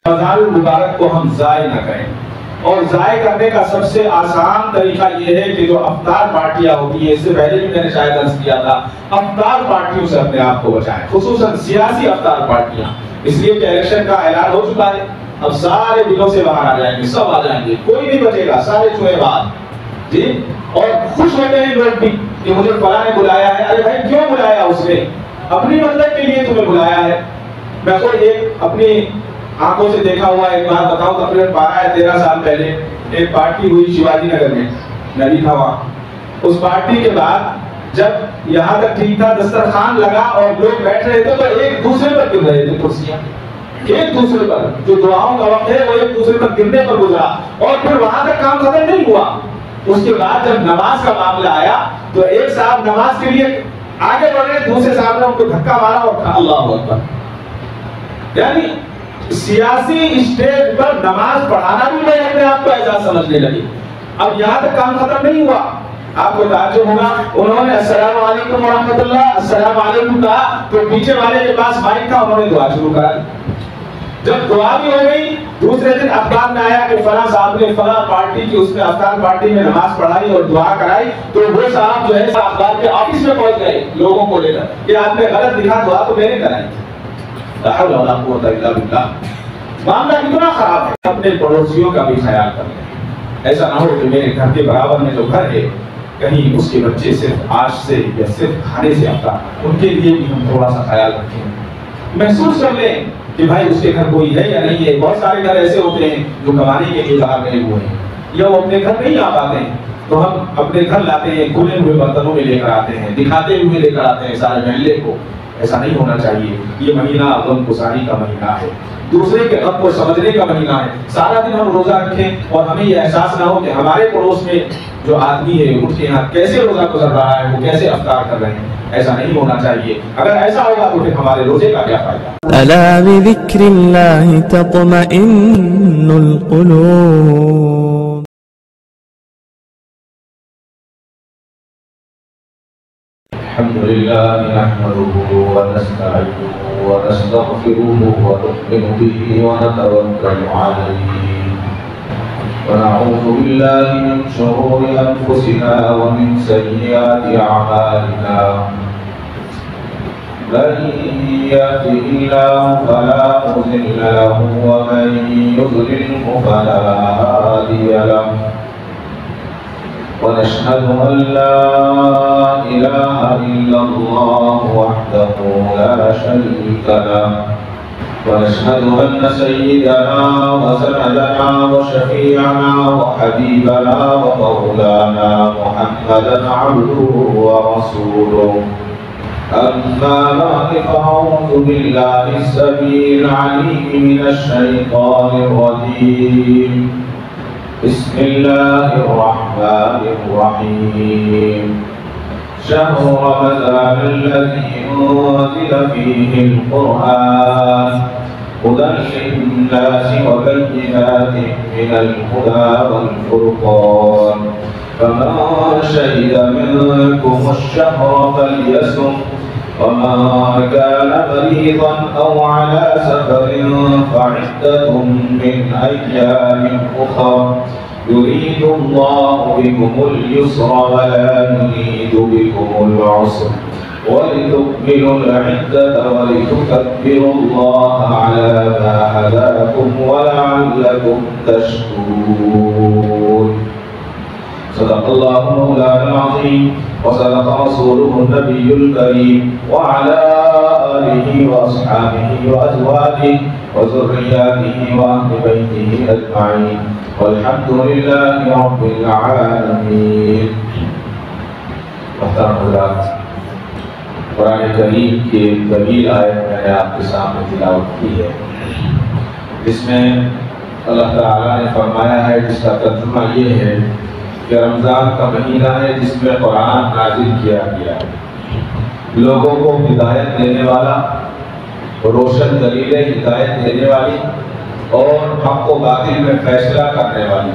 رمضان المبارک کو ہم ضائع نہ کریں، اور ضائع کرنے کا سب سے آسان طریقہ یہ ہے کہ جو افطار پارٹیاں ہوتی ہیں، اس سے پہلے بھی میں نے شاید عرض کیا تھا، افطار پارٹیوں سے اپنے آپ کو بچائیں، خصوصاً سیاسی افطار پارٹیاں، اس لیے کہ الیکشن کا اعلان ہو چکا ہے، اب سارے دلوں سے باہر آ جائیں گے، سب آ جائیں گے، کوئی نہیں بچے گا، سارے چوہے بعد جی، اور خوش ہوتے ہیں لوگ بھی کہ مجھے فلاں نے بلایا ہے۔ ارے بھائی کیوں بلایا اس نے؟ اپنی مطلب کے لیے تمہیں بلایا ہے۔ میں خود ایک اپنی آنکھوں سے دیکھا ہوا ایک بات بتاؤں، تقریباً 12 یا 13 سال پہلے ایک پارٹی ہوئی شیواجی نگر میں، میں بھی تھا وہاں۔ اس پارٹی کے بعد جب یہاں تک ٹھیک تھا، دسترخوان لگا اور لوگ بیٹھ رہے تھے تو ایک دوسرے پر گر رہے تھے کرسیاں، ایک دوسرے پر، جو دعاؤں کا وقت ہے وہ ایک دوسرے پر گرنے پر گزرا، اور پھر وہاں تک کام ختم نہیں ہوا۔ اس کے بعد جب نماز کا معاملہ آیا تو ایک صاحب نماز کے لیے آگے بڑھ رہے، دوسرے صاحب نے ان کو دھکا مارا اور کہا اللہ اکبر۔ یعنی سیاسی اسٹیج پر نماز پڑھانا بھی میں اپنے آپ کو اعزاز سمجھنے لگی۔ اب یہاں تک کام ختم نہیں ہوا، آپ کو تعجب ہوگا، انہوں نے السلام علیکم ورحمۃ اللہ، السلام علیکم کہا تو پیچھے والے کے پاس مائک تھا، انہوں نے دعا شروع کرا دی۔ جب دعا بھی ہو گئی، دوسرے دن اخبار میں آیا کہ فلاں صاحب نے فلاں پارٹی کی، اس نے افطار پارٹی میں نماز پڑھائی اور دعا کرائی، تو وہ صاحب جو ہے اخبار کے آفس میں پہنچ گئے لوگوں کو لے کر کہ آپ نے غلط لکھا، دعا تو میں نے کرائی۔ لا حول ولا قوت الا باللہ۔ معاملہ کتنا خراب ہے، اپنے پڑوسیوں کا بھی خیال کر لیں، ایسا نہ ہو کہ میرے گھر کے برابر میں جو گھر ہے کہیں اس کے بچے صرف آج سے یا صرف کھانے سے افطار، ان کے لیے بھی ہم تھوڑا سا خیال رکھیں، محسوس کر لیں کہ بھائی اس کے گھر کوئی ہے یا نہیں ہے۔ بہت سارے گھر ایسے ہوتے ہیں جو کمانے کے لیے باہر گئے ہوئے ہیں یا وہ اپنے گھر نہیں آ پاتے ہیں، تو ہم اپنے گھر لاتے ہیں، کھلے ہوئے برتنوں میں لے کر آتے ہیں، دکھاتے ہوئے لے کر آتے ہیں سارے محلے کو۔ ایسا نہیں ہونا چاہیے۔ یہ مہینہ غم گساری کا مہینہ ہے، دوسرے کے غم کو سمجھنے کا مہینہ ہے۔ سارا دن ہم روزہ رکھیں اور ہمیں یہ احساس نہ ہو کہ ہمارے پڑوس میں جو آدمی ہے ان کے یہاں کیسے روزہ گزر رہا ہے، وہ کیسے افطار کر رہے ہیں۔ ایسا نہیں ہونا چاہیے۔ اگر ایسا ہوگا تو پھر ہمارے روزے کا کیا فائدہ؟ ألا بذكر الله تطمئن القلوب. الحمد لله نحمده ونستعينه ونستغفره ونؤمن به ونتوكل عليه ونعوذ بالله من شرور أنفسنا ومن سيئات أعمالنا من يهده الله فلا مضل له ومن يضلله فلا هادي له ونشهد أن لا إله إلا الله وحده لا شريك له ونشهد أن سيدنا وسندنا وشفيعنا وحبيبنا ومولانا محمدا عبده ورسوله أما بعد فأعوذ بالله السميع العليم من الشيطان الرجيم بسم الله الرحمن الرحيم شهر رمضان الذي أنزل فيه القرآن هدى للناس وبينات من الهدى والفرقان فمن شهد منكم الشهر فليصم ومن كان مريضا أو على سفر فعدة من أيام أخرى يريد الله بكم اليسر ولا يريد بكم العسر ولتكملوا العدة ولتكبروا الله على ما هداكم ولعلكم تشكرون صدق الله مولانا العظيم وصدق رسوله النبي الكريم وعلى آله وأصحابه وأزواجه وذرياته وأهل بيته أجمعين والحمد لله رب العالمين۔ محترم حضرات، قرآن کریم کی ایک طویل آیت میں نے آپ کے سامنے تلاوت کی ہے، جس میں اللہ تعالیٰ نے فرمایا ہے، جس کا ترجمہ یہ ہے کہ رمضان کا مہینہ ہے جس میں قرآن نازل کیا گیا ہے، لوگوں کو ہدایت دینے والا، روشن دلیل ہدایت دینے والی اور حق و باطل میں فیصلہ کرنے والی۔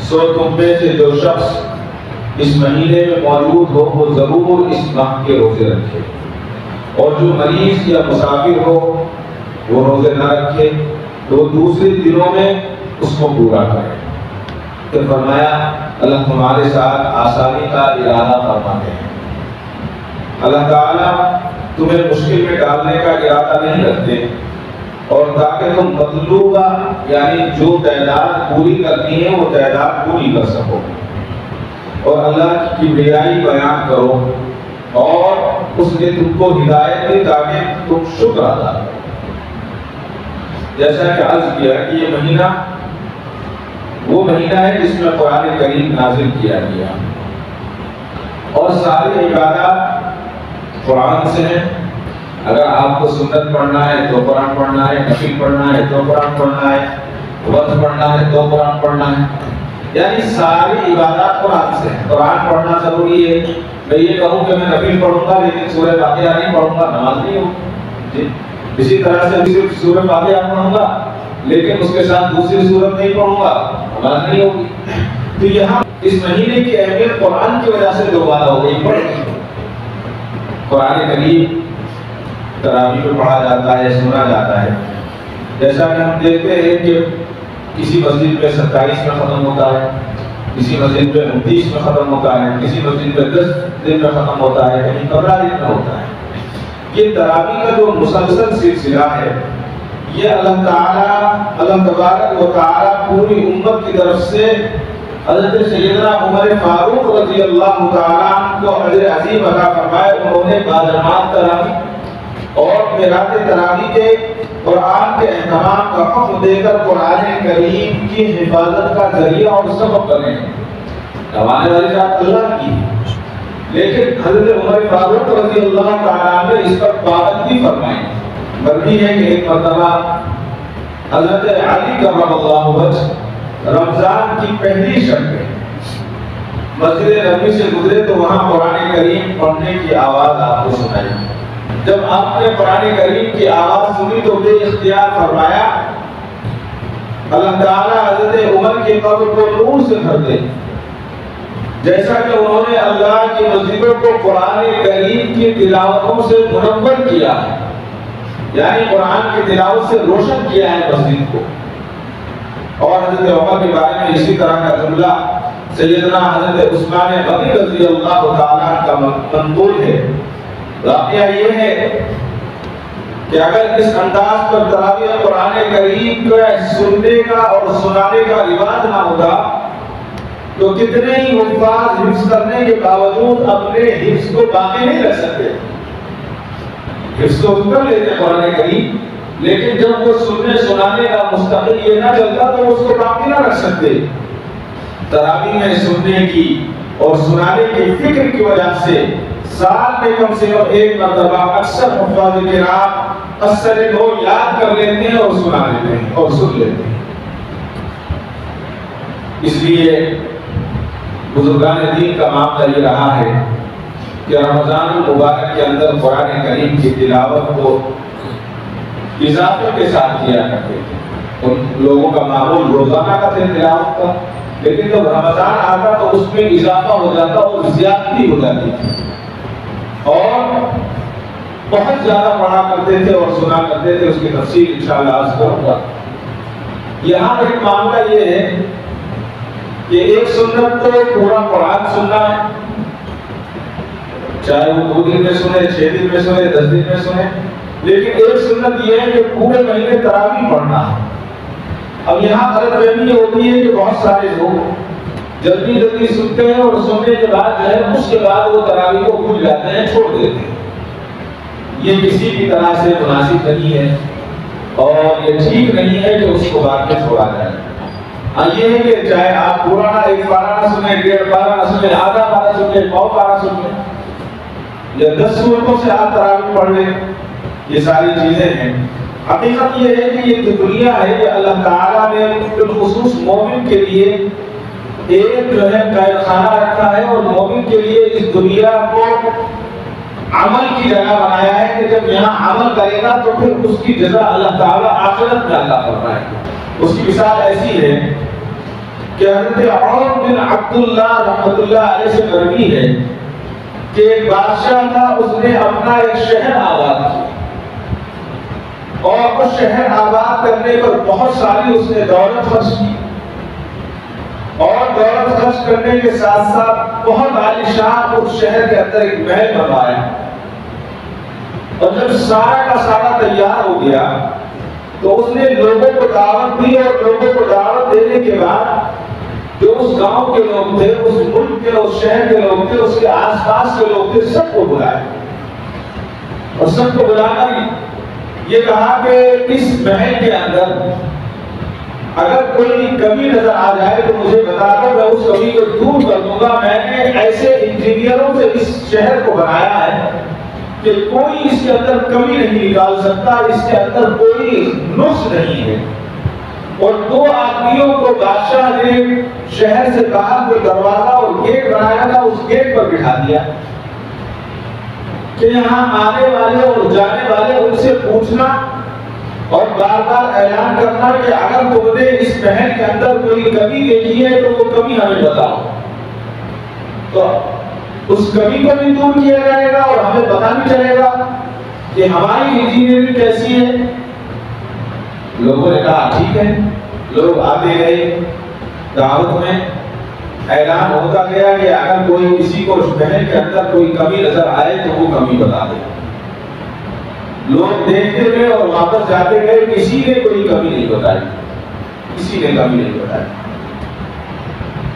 سو تم میں سے جو شخص اس مہینے میں موجود ہو وہ ضرور اس ماہ کے روزے رکھے، اور جو مریض یا مسافر ہو وہ روزے نہ رکھے، تو دوسرے دنوں میں اس کو پورا کرے۔ پھر فرمایا اللہ تمہارے ساتھ آسانی کا ارادہ فرماتے ہیں، اللہ تعالیٰ تمہیں مشکل میں ڈالنے کا ارادہ نہیں رکھتے، اور تاکہ تم مطلوبہ یعنی جو تعداد پوری کرنی ہے وہ تعداد پوری کر سکو، اور اللہ کی کبریائی بیان کرو، اور اس نے تم کو ہدایت دی تاکہ تم شکر ادا کرو۔ جیسا کہ عرض کیا کہ یہ مہینہ وہ مہینہ ہے جس میں قرآن کریم نازل کیا گیا، اور ساری عبادات قرآن سے ہیں۔ اگر آپ کو سنت پڑھنا ہے تو قرآن پڑھنا ہے، نفل پڑھنا ہے تو قرآن پڑھنا ہے، ورد پڑھنا ہے تو قرآن پڑھنا ہے، یعنی ساری عبادات قرآن سے ہیں۔ قرآن پڑھنا ضروری ہے۔ میں یہ کہوں کہ میں نفل پڑھوں گا لیکن سورہ فاتحہ نہیں پڑھوں گا، نماز نہیں ہوگی۔ اسی طرح سے صرف سورہ فاتحہ پڑھوں گا لیکن اس کے ساتھ دوسری سورت نہیں پڑھوں گا، نماز نہیں ہوگی۔ تو یہاں اس مہینے کی اہمیت قرآن کی وجہ سے دوبارہ ہو گئی۔ قرآن کریم تراویح میں پڑھا جاتا ہے، سنا جاتا ہے۔ جیسا کہ ہم دیکھتے ہیں کہ کسی مسجد میں 27 میں ختم ہوتا ہے، کسی مسجد میں 29 میں ختم ہوتا ہے، کسی مسجد میں 10 دن میں ختم ہوتا ہے، کہیں 15 دن میں ہوتا ہے۔ یہ تراویح کا جو مسلسل سلسلہ ہے، یہ اللہ تعالیٰ اللہ تبارک و تعالیٰ پوری امت کی طرف سے حضرت سیدنا عمر فاروق رضی اللہ تعالیٰ کو اجر عظیم عطا فرمائے۔ انہوں نے باجماعت تراویح اور قرات تراویح کے قرآن کے اہتمام کا حکم دے کر قرآن کریم کی حفاظت کا ذریعہ اور سبب بنے۔ کمانے والی ذات اللہ کی، لیکن حضرت عمر فاروق رضی اللہ تعالیٰ نے اس پر پابندی فرمائی۔ مروی ہے کہ ایک مرتبہ حضرت علی کرم اللہ وجہ رمضان کی پہلی شب میں مسجد نبوی سے گزرے تو وہاں قرآن کریم پڑھنے کی آواز آپ کو سنائی۔ جب آپ نے قرآن کریم کی آواز سنی تو بے اختیار فرمایا اللہ تعالیٰ حضرت عمر کی قبر کو نور سے بھر دے، جیسا کہ انہوں نے اللہ کی مسجدوں کو قرآن کریم کی تلاوتوں سے منور کیا ہے، یعنی قرآن کی تلاوت سے روشن کیا ہے مسجد کو۔ اور حضرت عمر کے بارے میں اسی طرح کا جملہ سیدنا حضرت عثمان غنی رضی اللہ تعالیٰ کا منقول ہے۔ واقعہ یہ ہے کہ اگر اس انداز پر تراویح قرآن کریم کو سننے کا اور سنانے کا رواج نہ ہوتا تو کتنے ہی حفاظ حفظ کرنے کے باوجود اپنے حفظ کو باقی نہیں رکھ سکتے۔ حفظ کو کر لیتے قرآن کریم، لیکن جب وہ سننے سنانے کا مستقل یہ نہ چلتا تو اس کو باقی نہ رکھ سکتے۔ تراویح میں سننے کی اور سنانے کی فکر کی وجہ سے سال میں کم سے کم ایک مرتبہ اکثر حفاظ کرام اثر کو یاد کر لیتے ہیں اور سنا لیتے ہیں اور سن لیتے ہیں۔ اس لیے بزرگان دین کا معاملہ یہ رہا ہے کہ رمضان المبارک کے اندر قرآن کریم کی تلاوت کو اضافے کے ساتھ کیا کرتے تھے۔ ان لوگوں کا معمول روزانہ کا تھا تلاوت کا، لیکن جب رمضان آتا تو اس میں اضافہ ہو جاتا اور زیادتی ہو جاتی تھی، اور بہت زیادہ پڑھا کرتے تھے اور سنا کرتے تھے۔ اس کی تفصیل انشاءاللہ عرض کروں گا۔ یہاں ایک معاملہ یہ ہے کہ ایک سنت تو پورا قرآن سننا ہے، چاہے وہ 2 دن میں سنے، 6 دن میں سنے، 10 دن میں سنے، لیکن ایک سنت یہ ہے کہ پورے مہینے تراویح پڑھنا ہے۔ اب یہاں غلط فہمی ہوتی ہے کہ بہت سارے لوگ جلدی جلدی سنتے ہیں اور سننے کے بعد جو ہے اس کے بعد وہ تراویح کو بھول جاتے ہیں، چھوڑ دیتے ہیں۔ یہ کسی بھی طرح سے مناسب نہیں ہے اور یہ ٹھیک نہیں ہے کہ اس کو بعد میں چھوڑا جائے۔ یہ ہے کہ چاہے آپ پورا ایک پارہ نہ سنیں، 1.5 پارہ نہ سنیں، آدھا پارہ سنیں، پاؤ پارہ سنیں، یا 10 سورتوں سے آپ تراویح پڑھ لیں، یہ ساری چیزیں ہیں۔ حقیقت یہ ہے کہ یہ دنیا ہے کہ اللہ تعالیٰ نے بالخصوص مومن کے لیے ایک جو ہے قید خانہ رکھا ہے، اور مومن کے لیے اس دنیا کو عمل کی جگہ بنایا ہے کہ جب یہاں عمل کرے گا تو پھر اس کی جزا اللہ تعالیٰ آخرت میں عطا فرمائے گا۔ اس کی مثال ایسی ہے کہ حضرت عمر بن عبداللہ رحمۃ اللہ علیہ سے مروی ہے کہ ایک بادشاہ تھا، اس نے اپنا ایک شہر آباد کیا، اور اس شہر آباد کرنے پر بہت ساری اس نے دولت خرچ کی، اور دولت خرچ کرنے کے ساتھ ساتھ بہت عالیشان اس شہر کے اندر ایک محل بنوایا۔ اور جب سارا کا سارا تیار ہو گیا تو اس نے لوگوں کو دعوت دی، اور لوگوں کو دعوت دینے کے بعد جو اس گاؤں کے لوگ تھے، اس ملک کے، اس شہر کے لوگ تھے، اس کے آس پاس کے لوگ تھے، سب کو بلائے، اور سب کو بلا کر یہ کہا کہ اس محل کے اندر اگر کوئی کمی نظر آ جائے تو مجھے بتا دو، میں اس کمی کو دور کر دوں گا۔ میں نے ایسے انجینئروں سے اس شہر کو بنایا ہے کہ کوئی اس کے اندر کمی نہیں نکال سکتا، اس کے اندر کوئی نقص نہیں ہے۔ اور 2 آدمیوں کو بادشاہ نے شہر سے باہر جو دروازہ اور گیٹ بنایا تھا اس گیٹ پر بٹھا دیا کہ یہاں آنے والے اور جانے والے ان سے پوچھنا اور بار بار اعلان کرنا کہ اگر تم نے اس محل کے اندر کوئی کمی دیکھی ہے تو وہ کمی ہمیں بتاؤ، تو اس کمی کو بھی دور کیا جائے گا اور ہمیں پتہ بھی چلے گا کہ ہماری انجینئرنگ کیسی ہے۔ لوگوں نے کہا ٹھیک ہے، لوگ آتے گئے، دعوت میں اعلان ہوتا گیا کہ اگر کوئی کسی کو اس محل کے اندر کوئی کمی نظر آئے تو وہ کمی بتا دے۔ لوگ دیکھتے گئے اور واپس جاتے گئے، کسی نے کوئی کمی نہیں بتائی، کسی نے کمی نہیں بتائی۔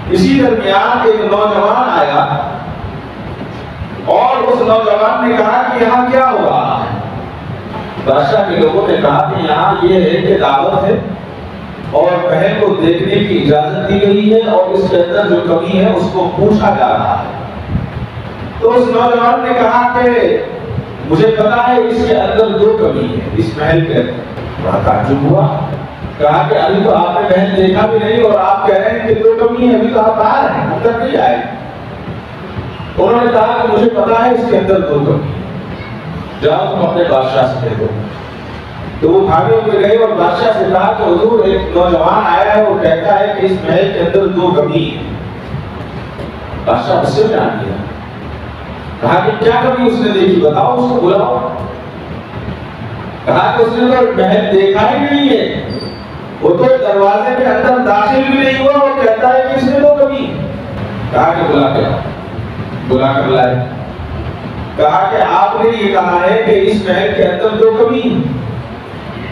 اسی درمیان ایک نوجوان آیا اور اس نوجوان نے کہا کہ یہاں کیا ہو رہا ہے؟ بادشاہ کے لوگوں نے کہا کہ یہاں یہ ہے کہ دعوت ہے اور محل کو دیکھنے کی اجازت دی گئی ہے، اور اس کے اندر جو کمی ہے اس کو پوچھا جا رہا ہے۔ تو اس نوجوان نے کہا کہ مجھے پتا ہے اس کے اندر 2 کمی ہے، اس محل کے اندر۔ بڑا تعجب ہوا، کہا کہ ابھی تو آپ نے محل دیکھا بھی نہیں اور آپ کہہ رہے ہیں کہ 2 کمی ہے، ابھی تو آپ باہر ہیں، اندر نہیں آئے۔ انہوں نے کہا کہ مجھے پتا ہے اس کے اندر 2 کمی ہے، جاؤ تم اپنے بادشاہ سے کہہ دو۔ تو وہ بھاگے ہوئے گئے اور بادشاہ سے کہا کہ حضور ایک نوجوان آیا ہے، وہ کہتا ہے کہ اس محل کے اندر 2 کمی ہے۔ بادشاہ غصے میں آ گیا، کہا کہ کیا کمی اس نے دیکھی، بتاؤ، اس کو بلاؤ۔ کہا کہ اس نے تو محل دیکھا ہی نہیں ہے، وہ تو دروازے کے اندر داخل بھی نہیں ہوا اور کہتا ہے کہ اس میں 2 کمی ہے۔ کہا کہ بلا کر لائے۔ کہا کہ آپ نے یہ کہا ہے کہ اس محل کے اندر 2 کمی ہے۔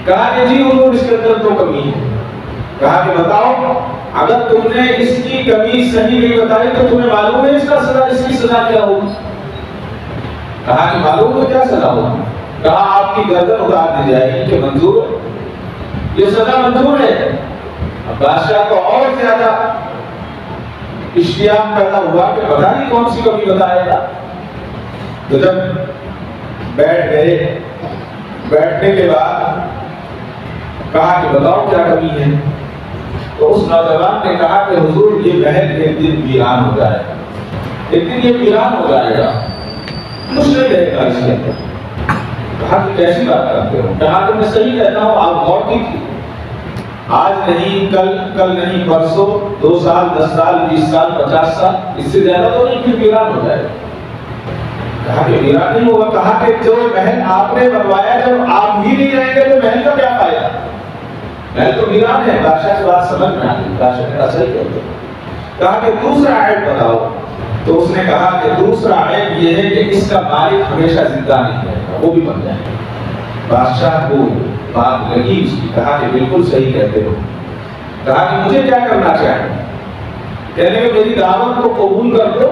کہا کہ جی حضور اس کے اندر 2 کمی ہے۔ کہا کہ بتاؤ، اگر تم نے اس کی کمی صحیح نہیں بتائی تو تمہیں معلوم ہے اس کی سزا کیا ہوگی؟ کہا کہ معلوم ہے کیا سزا ہوگی؟ کہا آپ کی گردن اتار دی جائے گی۔ کہ منظور ہے، یہ سزا منظور ہے۔ اب بادشاہ کو اور زیادہ اشتیاق پیدا ہوا کہ پتہ نہیں کون سی کمی بتائے گا۔ تو جب بیٹھ گئے، بیٹھنے کے بعد کہا کہ بتاؤ کیا کمی ہے؟ تو اس نوجوان نے کہا کہ حضور یہ محل ایک دن ویران ہو جائے گا، ایک دن یہ ویران ہو جائے گا، کچھ نہیں رہے گا اس کے اندر۔ کہا کہ کیسی بات کرتے ہو؟ کہا کہ میں صحیح کہتا ہوں، آپ غور کیجیے، آج نہیں، کل نہیں، پرسوں، 2 سال، 10 سال، 20 سال، 50 سال، اس سے زیادہ تو نہیں، پھر ویران ہو جائے گا۔ کہا کہ ویران نہیں ہوگا۔ کہا کہ جو محل آپ نے بنوایا جب آپ ہی نہیں رہیں گے تو محل کا کیا فائدہ؟ محل تو ویران ہے۔ بادشاہ کی بات سمجھ میں آ گئی، بادشاہ نے کہا صحیح کہتے ہو۔ کہا کہ دوسرا عیب بتاؤ۔ تو اس نے کہا کہ دوسرا عیب یہ ہے کہ اس کا مالک ہمیشہ زندہ نہیں رہے گا، وہ بھی بن جائے گا۔ بادشاہ کو بات لگی اس کی، کہا کہ بالکل صحیح کہتے ہو۔ کہا کہ مجھے کیا کرنا چاہیے؟ کہنے کہ میری دعوت کو قبول کر دو،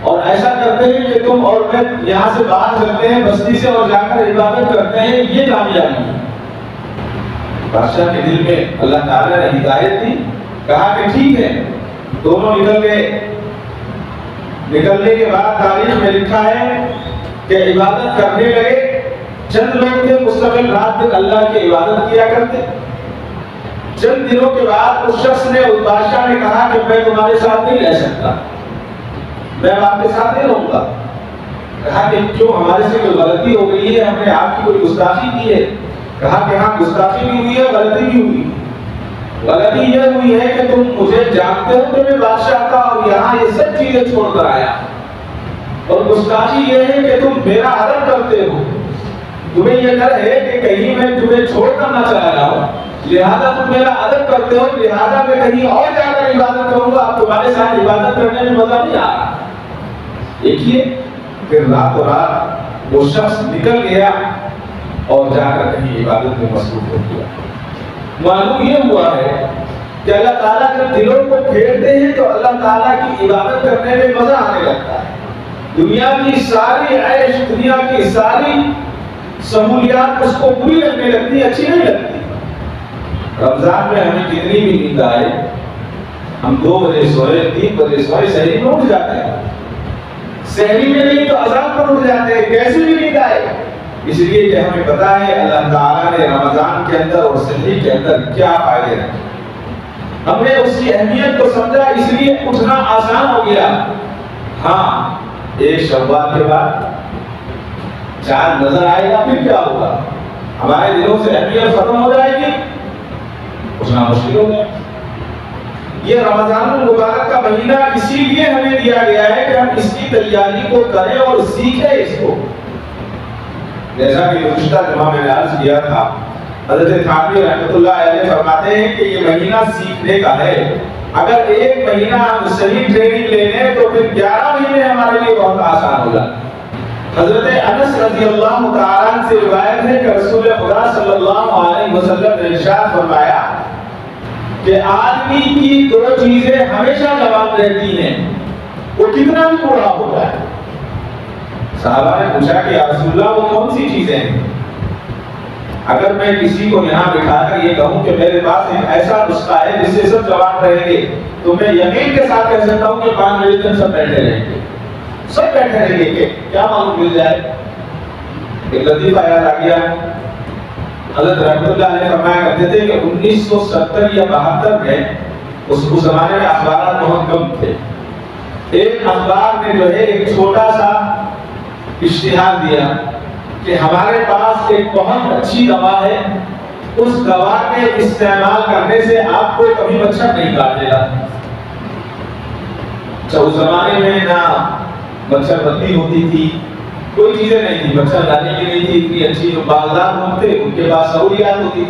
اور ایسا کرتے ہیں کہ تم اور میں یہاں سے باہر چلتے ہیں بستی سے اور جا کر عبادت کرتے ہیں، یہ کامیابی ہے۔ بادشاہ کے دل میں اللہ تعالیٰ نے ہدایت دی۔ کہا کہ ٹھیک ہے، دونوں نکل گئے۔ نکلنے کے بعد تاریخ میں لکھا ہے کہ عبادت کرنے لگے۔ چند لوگ تھے مستقل رات دن اللہ کی عبادت کیا کرتے۔ چند دنوں کے بعد اس شخص نے، اس بادشاہ نے کہا کہ میں تمہارے ساتھ نہیں رہ سکتا، میں آپ کے ساتھ نہیں رہوں گا۔ کہا کہ کیوں، ہمارے سے کوئی غلطی ہو گئی ہے، ہم نے آپ کی کوئی گستاخی کی ہے؟ کہا کہ ہاں، گستاخی بھی ہوئی ہے، غلطی بھی ہوئی۔ غلطی یہ ہوئی ہے کہ تم مجھے جانتے ہو کہ میں بادشاہ تھا اور یہاں یہ سب چیزیں چھوڑ کر آیا، اور گستاخی یہ ہے کہ تم میرا ادب کرتے ہو، تمہیں یہ ڈر ہے کہ کہیں میں تمہیں چھوڑ کر نہ چلا جاؤں، لہذا تم میرا ادب کرتے ہو، لہذا میں کہیں اور جا کر عبادت کروں گا، اب تمہارے ساتھ عبادت کرنے میں مزہ نہیں آ رہا۔ دیکھیے پھر راتوں رات وہ شخص نکل گیا اور جا کر کہیں عبادت میں مصروف ہو گیا۔ معلوم یہ ہوا ہے کہ اللہ تعالیٰ جب دلوں کو پھیرتے ہیں تو اللہ تعالیٰ کی عبادت کرنے میں مزہ آنے لگتا ہے۔ دنیا کی ساری عیش، دنیا کی ساری سہولیات اس کو بری لگنے لگتی، اچھی نہیں لگتی۔ رمضان میں ہمیں کتنی بھی نیند آئے، ہم 2 بجے سوئے، 3 بجے سوئے، سحری میں اٹھ جاتے ہیں، سحری میں نہیں تو اذان پر اٹھ جاتے ہیں، کیسی بھی نیند آئے، اس لیے کہ ہمیں پتا ہے اللہ تعالیٰ نے رمضان کے اندر اور سحری کے اندر کیا فائدے رکھے۔ ہم نے اس کی اہمیت کو سمجھا، اس لیے اٹھنا آسان ہو گیا۔ ہاں، ایک شوال کے بعد چاند نظر آئے گا، پھر کیا ہوگا؟ ہمارے دلوں سے اہمیت ختم ہو جائے گی، اٹھنا مشکل ہو گیا۔ یہ رمضان المبارک کا مہینہ اسی لیے ہمیں دیا گیا ہے کہ ہم اس کی تیاری کو کریں اور سیکھیں اس کو۔ جیسا کہ گزشتہ جمعہ میں نے عرض کیا تھا، حضرت تھانوی رحمۃ اللہ علیہ فرماتے ہیں کہ یہ مہینہ سیکھنے کا ہے۔ اگر ایک مہینہ ہم صحیح ٹریننگ لے لیں تو پھر 11 مہینے ہمارے لیے بہت آسان ہو جائے۔ حضرت انس رضی اللہ تعالیٰ عنہ سے روایت ہے کہ رسول خدا صلی اللہ علیہ وسلم نے ارشاد فرمایا کہ آدمی کی 2 چیزیں ہمیشہ جواب رہتی ہیں، وہ کتنا بھی بوڑھا ہو جائے۔ صحابہ نے پوچھا کہ یا رسول اللہ وہ کون سی چیزیں ہیں؟ اگر میں کسی کو یہاں بٹھا کر یہ کہوں کہ میرے پاس ایک ایسا نسخہ ہے جس سے سب جواب رہیں گے، تو میں یقین کے ساتھ کہہ سکتا ہوں کہ 5 بجے تک سب بیٹھے رہیں گے، سب بیٹھے رہیں گے کہ کیا معلوم مل جائے۔ ایک لطیفہ یاد آ گیا، حضرت رحمۃ اللہ علیہ فرمایا کرتے تھے کہ 1970 یا 72 میں اس زمانے میں اخبارات بہت کم تھے۔ ایک اخبار نے جو ہے ایک چھوٹا سا اشتہار دیا کہ ہمارے پاس ایک بہت اچھی دوا ہے، اس دوا کے استعمال کرنے سے آپ کو کبھی مچھر نہیں کاٹے گا۔ اس زمانے میں نہ مچھر بندی ہوتی تھی، کوئی چیزیں نہیں تھی، مچھر لانے کی نہیں تھی اتنی اچھی، جو باغدار لوگ تھے ان کے پاس سہولیات ہوتی،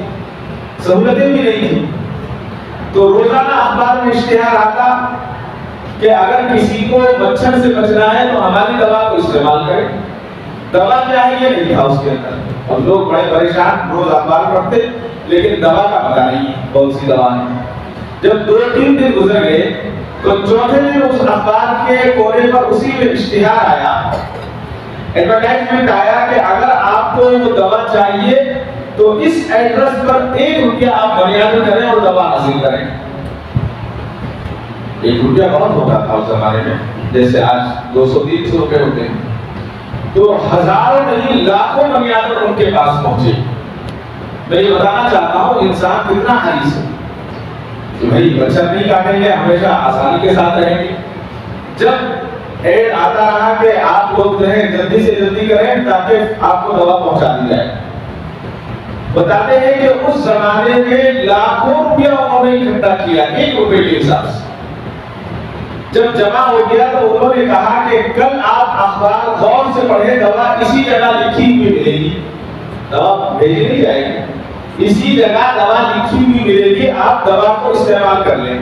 سہولتیں بھی نہیں تھی۔ تو روزانہ اخبار میں اشتہار آتا کہ اگر کسی کو مچھر سے بچنا ہے تو ہماری دوا کو استعمال کریں۔ دوا کیا ہے یہ نہیں تھا اس کے اندر، اور لوگ بڑے پریشان، روز اخبار پڑھتے لیکن دوا کا پتہ نہیں کون سی دوا ہے۔ جب 2-3 دن گزر گئے تو چوتھے دن اس اخبار کے کونے پر اسی میں اشتہار آیا، ایڈورٹائزمنٹ آیا کہ اگر آپ کو وہ دوا چاہیے تو اس ایڈریس پر 1 روپیہ آپ بنیاد کریں اور دوا حاصل کریں۔ 1 روپیہ بہت ہوتا تھا اس زمانے میں، جیسے آج 200-300 روپے ہوتے ہیں۔ تو ہزاروں نہیں لاکھوں بنیاد ان کے پاس پہنچے۔ میں یہ بتانا چاہتا ہوں انسان کتنا حریص ہے کہ بھائی مچھر نہیں کاٹیں گے، ہمیشہ آسانی کے ساتھ رہیں گے۔ جب ایڈ آتا رہا کہ آپ لوگ جو ہے جلدی سے جلدی کریں تاکہ آپ کو دوا پہنچا دی جائے، بتاتے ہیں کہ اس زمانے میں لاکھوں روپیہ انہوں نے اکٹھا کیا 1 روپے کے حساب سے۔ جب جمع ہو گیا تو انہوں نے کہا کہ کل آپ اخبار غور سے پڑھیں، دوا اسی جگہ لکھی ہوئی ملے گی، دوا بھیجی نہیں جائے گی، اسی جگہ دوا لکھی ہوئی ملے گی، آپ دوا کو استعمال کر لیں۔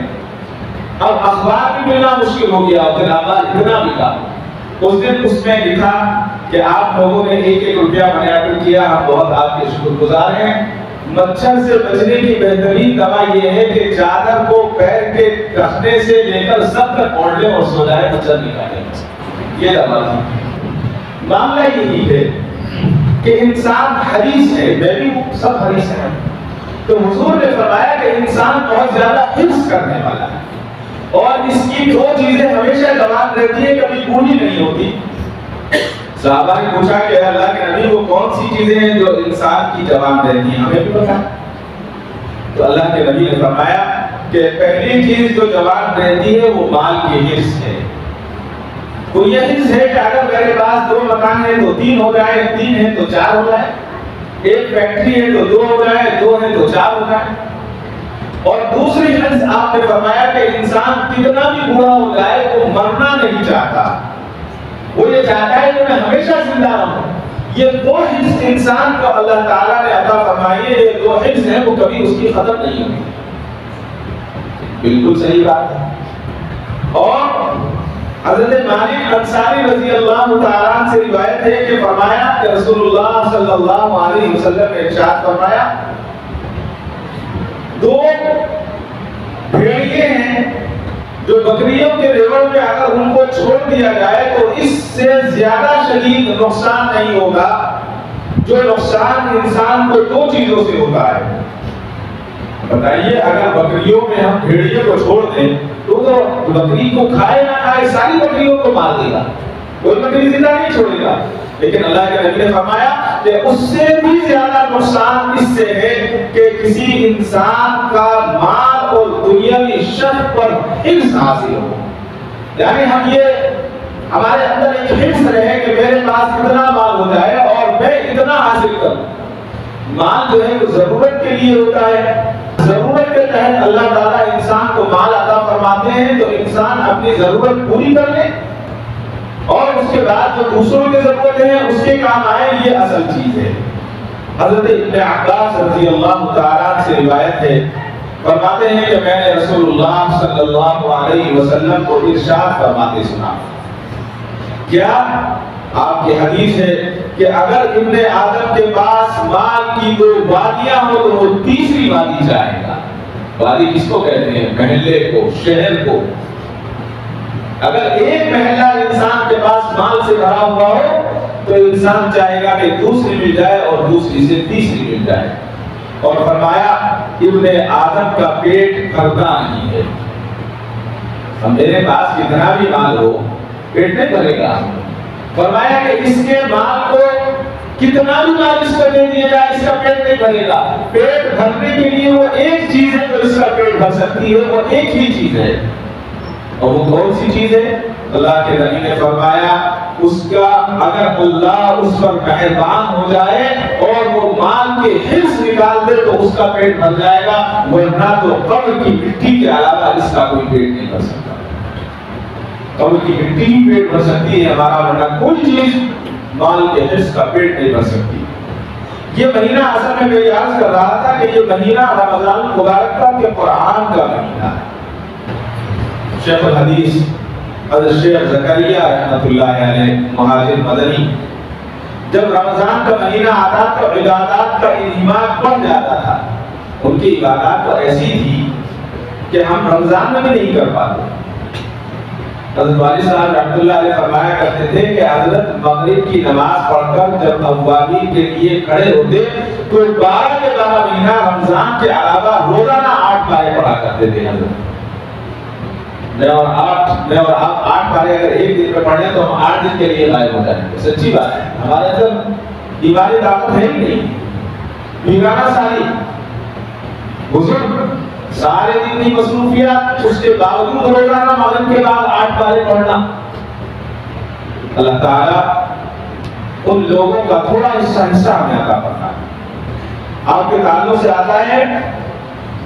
اب اخبار بھی ملنا مشکل ہو گیا، اتنا بھی تھا۔ اس دن اس میں لکھا کہ آپ لوگوں نے 1-1 روپیہ بنیاد کیا، ہم بہت آپ کے شکر گزار ہیں۔ مچھر سے بچنے کی بہترین دوا یہ ہے کہ چادر کو پیر کے رکھنے سے لے کر سب تک اوڑھ لیں اور سو جائے، مچھر نہیں کاٹے۔ یہ دوا تھی۔ معاملہ یہی ہے کہ انسان حریص ہے، میں بھی سب حریص ہیں۔ تو حضور نے فرمایا کہ انسان بہت زیادہ حرص کرنے والا ہے، اور اس کی 2 چیزیں ہمیشہ جواب رہتی ہے، کبھی بوڑھی نہیں ہوتی۔ صحابہ نے پوچھا کہ اللہ کے نبی وہ کون سی چیزیں ہیں جو انسان کی جواب رہتی ہیں، ہمیں بھی پتا۔ تو اللہ کے نبی نے فرمایا کہ پہلی چیز جو جواب رہتی ہے وہ مال کی حرص ہے۔ وہ یہ حرص ہے کہ اگر میرے پاس 2 مکان ہیں تو 3 ہو جائے، 3 ہیں تو 4 ہو جائے، 1 فیکٹری ہے تو 2 ہو جائے، 2 ہیں تو 4 ہو جائے۔ اور دوسری حرص آپ نے فرمایا کہ انسان کتنا بھی بوڑھا ہو جائے وہ مرنا نہیں چاہتا، وہ یہ چاہتا ہے کہ میں ہمیشہ زندہ رہوں۔ یہ دو حفظ انسان کو اللہ تعالیٰ نے عطا فرمائی ہے، یہ دو حفظ ہیں وہ کبھی اس کی ختم نہیں ہوگی. بالکل صحیح بات ہے. اور حضرت مالک انصاری رضی اللہ تعالیٰ عنہ سے روایت ہے کہ فرمایا کہ رسول اللہ صلی اللہ علیہ وسلم نے ارشاد فرمایا دو بھیڑیے ہیں جو بکریوں کے ریوڑ میں اگر ان کو چھوڑ دیا جائے تو اس سے زیادہ شدید نقصان نہیں ہوگا جو نقصان انسان کو دو چیزوں سے ہوتا ہے. بتائیے اگر بکریوں میں ہم بھیڑیے کو چھوڑ دیں تو بکری کو کھائے نہ کھائے ساری بکریوں کو مار دے گا، کوئی بکری زندہ نہیں چھوڑے گا. لیکن اللہ کے نبی نے فرمایا کہ اس سے بھی زیادہ نقصان اس سے ہے کہ کسی انسان کا مال اور دنیاوی شرف پر حفظ حاصل ہو. یعنی ہم یہ ہمارے اندر ایک حفظ رہے کہ میرے پاس اتنا مال ہو جائے اور میں اتنا حاصل کروں. مال جو ہے وہ ضرورت کے لیے ہوتا ہے، ضرورت کے تحت اللہ تعالیٰ انسان کو مال عطا فرماتے ہیں تو انسان اپنی ضرورت پوری کر لے اور اس کے بعد جو دوسروں کی ضرورتیں ہیں اس کے کام آئے، یہ اصل چیز ہے. حضرت ابن عباس رضی اللہ تعالیٰ سے روایت ہے، فرماتے ہیں کہ میں نے رسول اللہ صلی اللہ علیہ وسلم کو ارشاد فرماتے سنا. کیا آپ کی حدیث ہے کہ اگر ابن آدم کے پاس مال کی دو وادیاں ہو تو وہ تیسری وادی چاہے گا. وادی کس کو کہتے ہیں؟ محلے کو، شہر کو. اگر ایک محلہ انسان کے پاس مال سے بھرا ہوا ہو تو انسان چاہے گا کہ دوسری مل جائے اور دوسری سے تیسری مل جائے. اور فرمایا ابن آدم کا پیٹ بھرتا نہیں ہے. میرے پاس کتنا بھی مال ہو پیٹ نہیں بھرے گا. فرمایا کہ اس کے مال کو کتنا بھی مال اس کو دے دیا جائے اس کا پیٹ نہیں بھرے گا. پیٹ بھرنے کے لیے وہ ایک چیز ہے جو اس کا پیٹ بھر سکتی ہے، وہ ایک ہی چیز ہے. اور وہ کون سی چیز ہے؟ اللہ کے نبی نے فرمایا اس کا اگر اللہ اس پر مہربان ہو جائے اور وہ مال کے حص نکال دے تو اس کا پیٹ بھر جائے گا، ورنہ تو قبر کی مٹی کے علاوہ اس کا کوئی پیٹ نہیں بھر سکتا. قبر کی مٹی ہی پیٹ بھر سکتی ہے ہمارا، ورنہ کوئی چیز مال کے حص کا پیٹ نہیں بھر سکتی. یہ مہینہ اصل میں میں عرض کر رہا تھا کہ یہ مہینہ رمضان المبارک کا کہ قرآن کا مہینہ ہے. شیخ الحدیث حضرت شیخ زکریا رحمۃ اللہ علیہ مہاجر مدنی جب رمضان کا مہینہ آتا تو عبادات کا انہماک بڑھ جاتا تھا. ان کی عبادات تو ایسی تھی کہ ہم رمضان میں بھی نہیں کر پاتے. حضرت والد صاحب رحمۃ اللہ علیہ فرمایا کرتے تھے کہ حضرت مغرب کی نماز پڑھ کر جب اوابین کے لیے کھڑے ہوتے تو 12 کے 12 مہینہ رمضان کے علاوہ روزانہ 8 پارے پڑھا کرتے تھے. حضرت میں اور آپ 8 پارے اگر ایک دن میں پڑھیں تو ہم 8 دن کے لیے غائب ہو جائیں گے. سچی بات ہے، ہمارے اندر ایمانی طاقت ہے ہی نہیں. بیگانہ ساری بزرگ سارے دن کی مصروفیات، اس کے باوجود روزانہ مغرب کے بعد 8 پارے پڑھنا. اللہ تعالیٰ ان لوگوں کا تھوڑا حصہ ہمیں عطا کرنا. آپ کے تعلق سے آتا ہے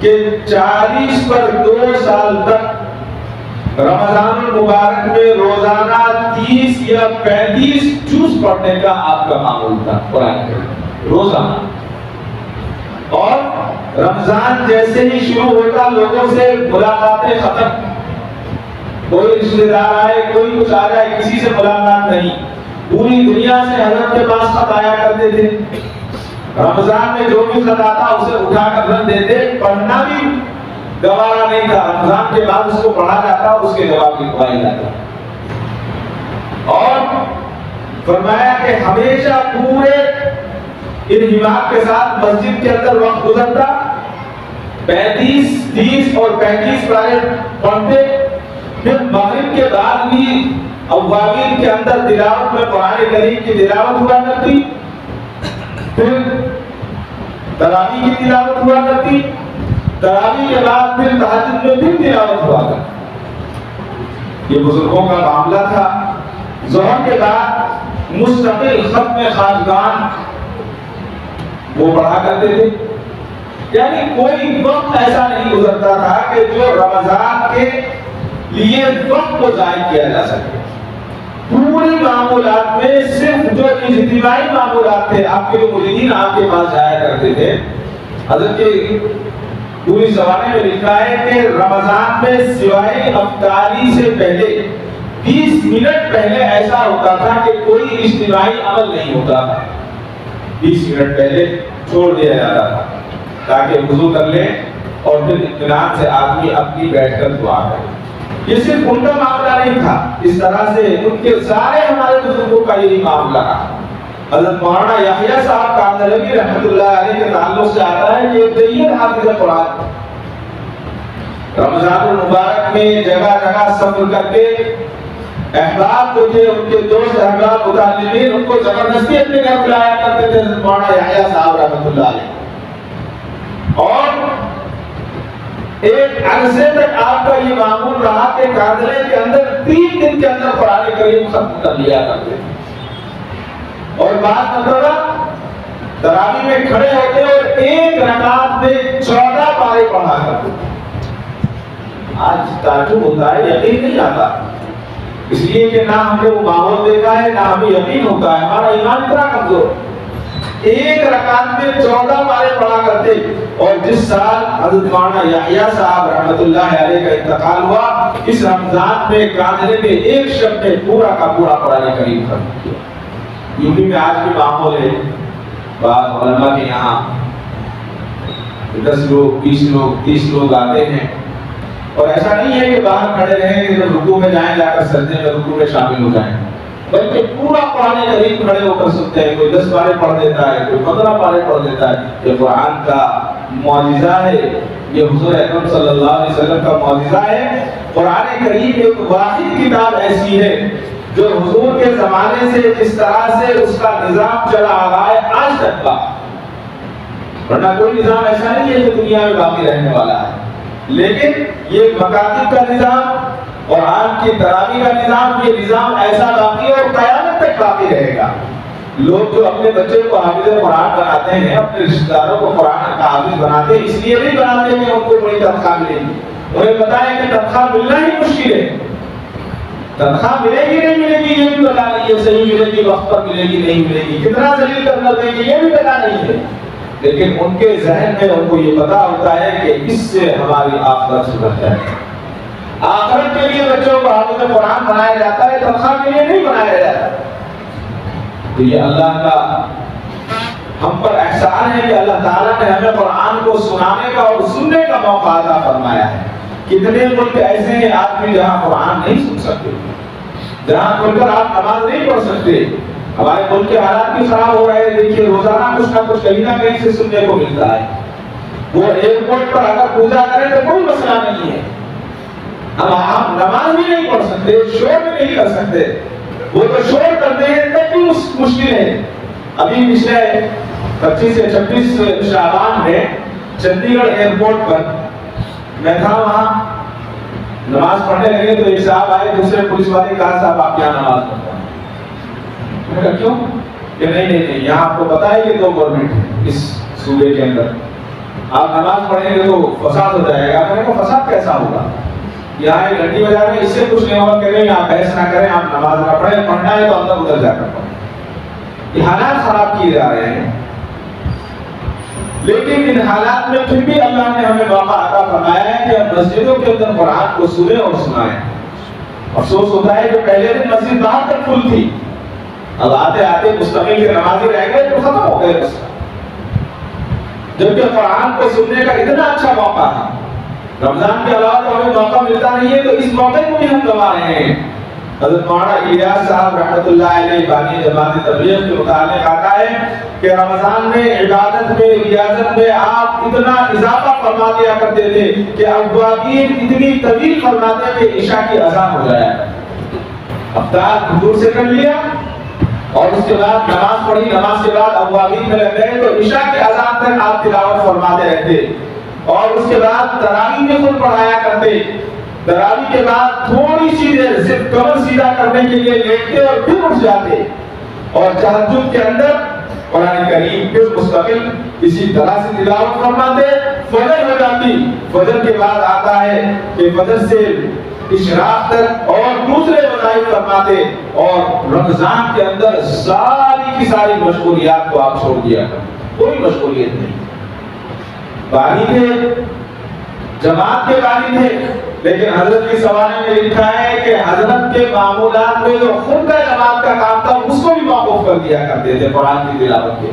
کہ 40 پر 2 سال تک رمضان المبارک میں روزانہ 30 یا 35 جز پڑھنے کا آپ کا معمول تھا قرآن کے روزانہ. اور رمضان جیسے ہی شروع ہوتا لوگوں سے ملاقاتیں ختم. کوئی رشتہ دار آئے، کوئی کچھ آ جائے، کسی سے ملاقات نہیں. پوری دنیا سے حضرت کے پاس خط آیا کرتے تھے. رمضان میں جو بھی خط آتا اسے اٹھا کر رکھ دیتے. پڑھنا بھی گوارا نہیں تھا. رمضان کے بعد اس کو پڑھا جاتا، اس کے جواب لکھوایا جاتا. اور فرمایا کہ ہمیشہ پورے انہماک کے ساتھ مسجد کے اندر وقت گزرتا. 35 30 اور 35 پارے پڑھتے. پھر مغرب کے بعد بھی اوابین کے اندر تلاوت میں قرآن کریم کی تلاوت ہوا کرتی. پھر تراویح کی تلاوت ہوا کرتی. تراویح کے بعد پھر تہجد میں پھر تلاوت ہوا کرتی. یہ بزرگوں کا معاملہ تھا. ظہر کے بعد مستقل ختم خواجگان وہ پڑھا کرتے تھے. یعنی کوئی وقت ایسا نہیں گزرتا تھا کہ جو رمضان کے لیے وقت کو ضائع کیا جا سکے. پوری معمولات میں صرف جو اجتماعی معمولات تھے، آپ کے جو مریدین آپ کے پاس جایا کرتے تھے، حضرت کے پوری زمانے میں لکھا ہے کہ رمضان میں سوائے افطاری سے پہلے 20 منٹ پہلے ایسا ہوتا تھا کہ کوئی اجتماعی عمل نہیں ہوتا تھا. 20 منٹ پہلے چھوڑ دیا جاتا تھا تاکہ وضو کر لیں اور پھر اطمینان سے آدمی اپنی بیٹھ کر دعا کرے. یہ صرف ان کا معاملہ نہیں تھا، اس طرح سے ان کے سارے ہمارے بزرگوں کا یہی معاملہ رہا. حضرت مولانا یحییٰ صاحب کاندھلوی رحمۃ اللہ علیہ کے تعلق سے آتا ہے کہ ایک جید حافظ قرآن، رمضان المبارک میں جگہ جگہ سفر کر کے احباب جو تھے، ان کے دوست احباب متعلمین، ان کو زبردستی اپنے گھر بلایا کرتے تھے حضرت مولانا یحییٰ صاحب رحمۃ اللہ علیہ. اور ایک عرصے تک آپ کا یہ معمول رہا کہ کاندھلے کے اندر 3 دن کے اندر قرآن کریم ختم کر لیا کرتے تھے. اور بات مرتبہ تراویح میں کھڑے ہوتے اور ایک رکعت میں 14 پارے پڑھا کرتے. آج تعجب ہوتا ہے، یقین نہیں آتا، اس لیے کہ نہ ہم نے وہ ماحول دیکھا ہے، نہ ہمیں یقین ہوتا ہے، ہمارا ایمان اتنا کمزور. ایک رکعت میں 14 پارے پڑھا کرتے. اور جس سال حضرت مولانا یحییٰ صاحب رحمۃ اللہ علیہ کا انتقال ہوا، اس رمضان میں کاندھلے میں ایک شب میں پورا کا پورا قرآن کریم ختم کیا. یوپی میں آج بھی ماحول ہے، بعض علماء کے یہاں 10 لوگ 20 لوگ 30 لوگ آتے ہیں، اور ایسا نہیں ہے کہ باہر کھڑے رہیں کہ جب رکوع میں جائیں جا کر سجدے میں رکوع میں شامل ہو جائیں، بلکہ پورا قرآن کریم کھڑے ہو کر سنتے ہیں. کوئی 10 پارے پڑھ دیتا ہے، کوئی 15 پارے پڑھ دیتا ہے. یہ قرآن کا معجزہ ہے، یہ حضور اکرم صلی اللہ علیہ وسلم کا معجزہ ہے. قرآن کریم ایک واحد کتاب ایسی ہے جو حضور کے زمانے سے جس طرح سے اس کا نظام چلا آ رہا ہے آج تک کا، ورنہ کوئی نظام ایسا نہیں ہے جو دنیا میں باقی رہنے والا ہے. لیکن یہ مکاتب کا نظام، قرآن کی تراویح کا نظام، یہ نظام ایسا باقی ہے اور قیامت تک باقی رہے گا. لوگ جو اپنے بچے کو حافظ قرآن بناتے ہیں، اپنے رشتہ داروں کو قرآن کا حافظ بناتے ہیں، اس لیے نہیں بناتے کہ ان کو بڑی تنخواہ ملے گی. انہیں پتا ہے کہ تنخواہ ملنا ہی مشکل ہے. تنخواہ ملے گی نہیں ملے گی یہ بھی پتا نہیں ہے، صحیح ملے گی، وقت پر ملے گی نہیں ملے گی، کتنا ذلیل کرنا دیں گے یہ بھی پتا نہیں ہے. لیکن ان کے ذہن میں ان کو یہ پتا ہوتا ہے کہ اس سے ہماری آخرت سدھر جائے. آخرت کے لیے بچوں کو حافظ قرآن بنایا جاتا ہے، تنخواہ کے لیے نہیں بنایا جاتا. تو یہ اللہ کا ہم پر احسان ہے کہ اللہ تعالیٰ نے ہمیں قرآن کو سنانے کا اور سننے کا موقع عطا فرمایا ہے. کتنے ملک ایسے ہیں آدمی جہاں قرآن نہیں سن سکتے، جہاں کھل کر آپ نماز نہیں پڑھ سکتے. ہمارے ملک کے حالات بھی خراب ہو رہے ہیں. دیکھیے روزانہ کچھ نہ کچھ کہیں نہ کہیں سے سننے کو ملتا ہے. وہ ایئرپورٹ پر اگر پوجا کریں تو کوئی مسئلہ نہیں ہے، ہم نماز بھی نہیں پڑھ سکتے، شور بھی نہیں کر سکتے. وہ تو شور کرتے ہیں تب بھی مشکل ہے. ابھی پچھلے 25 سے 26 شعبان میں چندی گڑھ ایئرپورٹ پر میں تھا، وہاں نماز پڑھنے لگے تو ایک صاحب آئے، دوسرے پولیس والے کہا صاحب آپ یہاں نماز پڑھتے ہیں. میں کہا کیوں؟ کہ نہیں یہاں آپ کو پتا ہے کہ 2 گورنمنٹ ہے اس صوبے کے اندر، آپ نماز پڑھیں گے تو فساد ہو جائے گا. میں نے کہا فساد کیسا ہوگا؟ یہاں ایک گھنٹی بجا میں اس سے کچھ نہیں ہوگا. کہ نہیں آپ بحث نہ کریں، آپ نماز نہ پڑھیں، پڑھنا ہے تو اندر ادھر جا کر پڑھیں. یہ حالات خراب کیے جا رہے ہیں. لیکن ان حالات میں پھر بھی اللہ نے ہمیں موقع عطا فرمایا ہے کہ ہم مسجدوں کے اندر قرآن کو سنیں اور سنائیں. افسوس ہوتا ہے کہ پہلے دن مسجد باہر تک فل تھی، اب آتے آتے مستقل کے نمازی رہ گئے تو ختم ہو گئے. جبکہ قرآن کو سننے کا اتنا اچھا موقع ہے. رمضان کے علاوہ تو ہمیں موقع ملتا نہیں ہے، تو اس موقع کو بھی ہم گنوا رہے ہیں. حضرت مولانا الیاس صاحب رحمۃ اللہ علیہ بانی جماعت تبلیغ کے متعلق آتا ہے کہ رمضان میں عبادت میں ریاضت میں آپ اتنا اضافہ فرما دیا کرتے تھے کہ اوابین اتنی طویل فرماتے کہ عشاء کی اذان ہو جائے. افطار حضور سے کر لیا اور اس کے بعد نماز پڑھی، نماز کے بعد اوابین میں لگ گئے تو عشاء کی اذان تک آپ تلاوت فرماتے رہتے. اور اس کے بعد تراویح میں خود پڑھایا کرتے. تراویح کے بعد تھوڑی سی دیر صرف کمر سیدھا کرنے کے لیے لیٹتے اور پھر اٹھ جاتے. اور تہجد کے اندر قرآن کریم پھر مستقل اسی طرح سے تلاوت فرماتے. فجر ہو جاتی، فجر کے بعد آتا ہے کہ فجر سے اشراق تک اور دوسرے وظائف فرماتے، اور رمضان کے اندر ساری کی ساری مشغولیات کو آپ چھوڑ دیا کرتے، کوئی مشغولیت نہیں۔ بانی تھے، جماعت کے بانی تھے، لیکن حضرت کی سوانح میں لکھا ہے کہ حضرت کے معمولات میں جو خود کا جماعت کا کام تھا اس کو بھی موقوف کر دیا کرتے تھے قرآن کی تلاوت کے،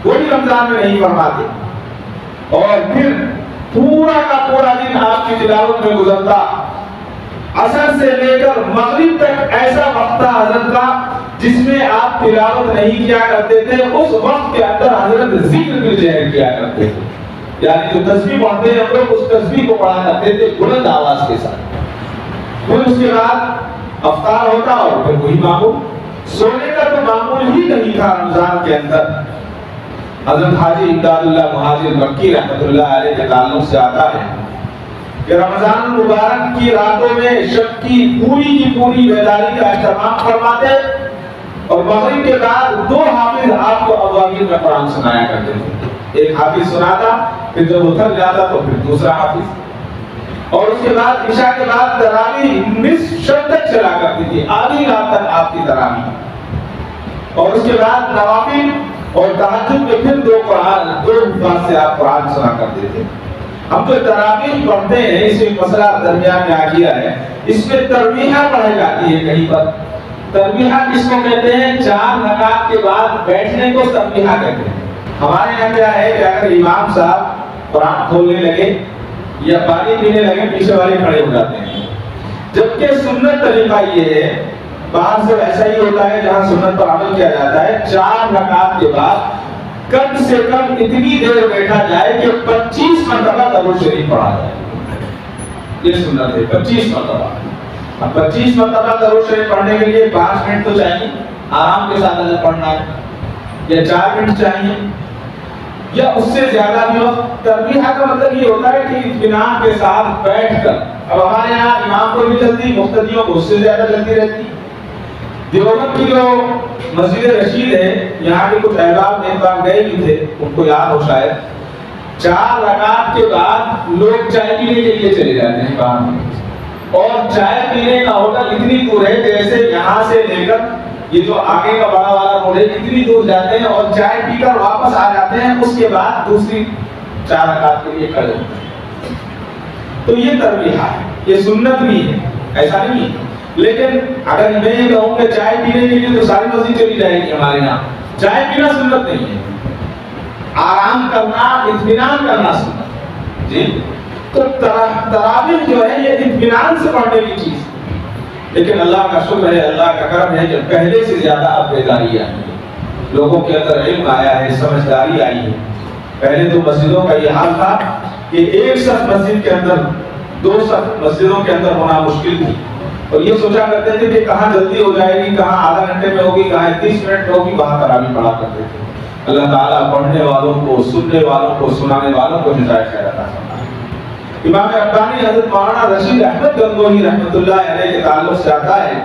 وہ بھی رمضان میں نہیں فرماتے، اور پھر پورا کا پورا دن آپ کی تلاوت میں گزرتا، عصر سے لے کر مغرب تک ایسا وقت تھا حضرت کا جس میں آپ تلاوت نہیں کیا کرتے تھے، اس وقت کے اندر حضرت ذکر بالجہر کیا کرتے تھے، یعنی جو تسبیح پڑھتے ہیں ہم لوگ اس تسبیح کو پڑھا کرتے تھے بلند آواز کے ساتھ۔ پھر اس کے بعد افطار ہوتا اور پھر وہی معمول، سونے کا تو معمول ہی نہیں تھا رمضان کے اندر۔ حضرت حاجی امداد اللہ مہاجر مکی رحمۃ اللہ علیہ کے تعلق سے آتا ہے کہ رمضان المبارک کی راتوں میں شب کی پوری بیداری کا اہتمام فرماتے، اور مغرب کے بعد 2 حافظ آپ کو اواخر میں قرآن سنایا کرتے تھے، ایک حافظ سناتا، پھر جب وہ تھک جاتا تو پھر دوسرا حافظ، اور اس کے بعد عشاء کے بعد تراویح نصف شب تک چلا کرتی تھی، آدھی رات تک آپ کی تراویح، اور اس کے بعد نوافل اور تہجد میں پھر 2 حفاظ سے آپ قرآن سنا کرتے تھے۔ ہم جو تراویح پڑھتے ہیں اس میں مسئلہ درمیان میں آ گیا ہے، اس میں تربیحہ پڑھائی جاتی ہے کہیں پر۔ تربیحہ کس کو کہتے ہیں؟ 4 رکعت کے بعد بیٹھنے کو تربیحہ کہتے ہیں۔ ہمارے یہاں کیا ہے کہ اگر امام صاحب قرآن کھولنے لگے یا پانی پینے لگے پیچھے والے کھڑے ہو جاتے ہیں، جبکہ سنت طریقہ یہ ہے، باہر سے ایسا ہی ہوتا ہے جہاں سنت پر عمل کیا جاتا ہے، 4 رکعت کے بعد کم سے کم اتنی دیر بیٹھا جائے کہ 25 مرتبہ درود شریف پڑھا جائے، یہ سنت ہے 25 مرتبہ۔ اب 25 مرتبہ درود شریف پڑھنے کے لیے 5 منٹ تو چاہیے، آرام کے ساتھ اگر پڑھنا ہے، یا 4 منٹ چاہیے یا اس سے زیادہ بھی وقت۔ تربیحہ کا مطلب یہ ہوتا ہے کہ اطمینان کے ساتھ بیٹھ کر، اب ہمارے یہاں امام کو بھی جلدی، مقتدیوں کو اس سے زیادہ جلدی رہتی۔ دیوبند کی جو مسجد رشید ہے، یہاں کے کچھ احباب ایک بار گئے بھی تھے، ان کو یاد ہو شاید، 4 رکعت کے بعد لوگ چائے پینے کے لیے چلے جاتے ہیں باہر میں، اور چائے پینے کا ہوٹل اتنی دور ہے جیسے یہاں سے لے کر یہ جو آگے کا بڑا والا روڈ ہے اتنی دور جاتے ہیں، اور چائے پی کر واپس آ جاتے ہیں، اس کے بعد دوسری 4 رکعت کے لیے کھڑے ہوتے ہیں۔ تو یہ تربیحہ ہے، یہ سنت بھی ہے، ایسا نہیں ہے۔ لیکن اگر میں یہ کہوں کہ چائے پینے کے لیے تو ساری مسجد چلی جائے گی ہمارے یہاں، چائے پینا سنت نہیں ہے، آرام کرنا، اطمینان کرنا سنت جی۔ تو تراویح جو ہے یہ اطمینان سے پڑھنے کی چیز، لیکن اللہ کا شکر ہے، اللہ کا کرم ہے کہ پہلے سے زیادہ اب بیداری آئی ہے، لوگوں کے اندر علم آیا ہے، سمجھداری آئی ہے۔ پہلے تو مسجدوں کا یہ حال تھا کہ ایک صف مسجد کے اندر، 2 صف مسجدوں کے اندر ہونا مشکل تھی، اور یہ سوچا کرتے تھے کہ کہاں جلدی ہو جائے گی، کہاں آدھا گھنٹے میں ہوگی، کہاں 30 منٹ میں ہوگی، وہاں تراویح پڑھا کرتے تھے۔ اللہ تعالیٰ پڑھنے والوں کو، سننے والوں کو، سنانے والوں کو ہدایت خیر عطا فرمائے۔ امام ربانی حضرت مولانا رشید احمد گنگوہی رحمۃ اللہ علیہ کے تعلق سے آتا ہے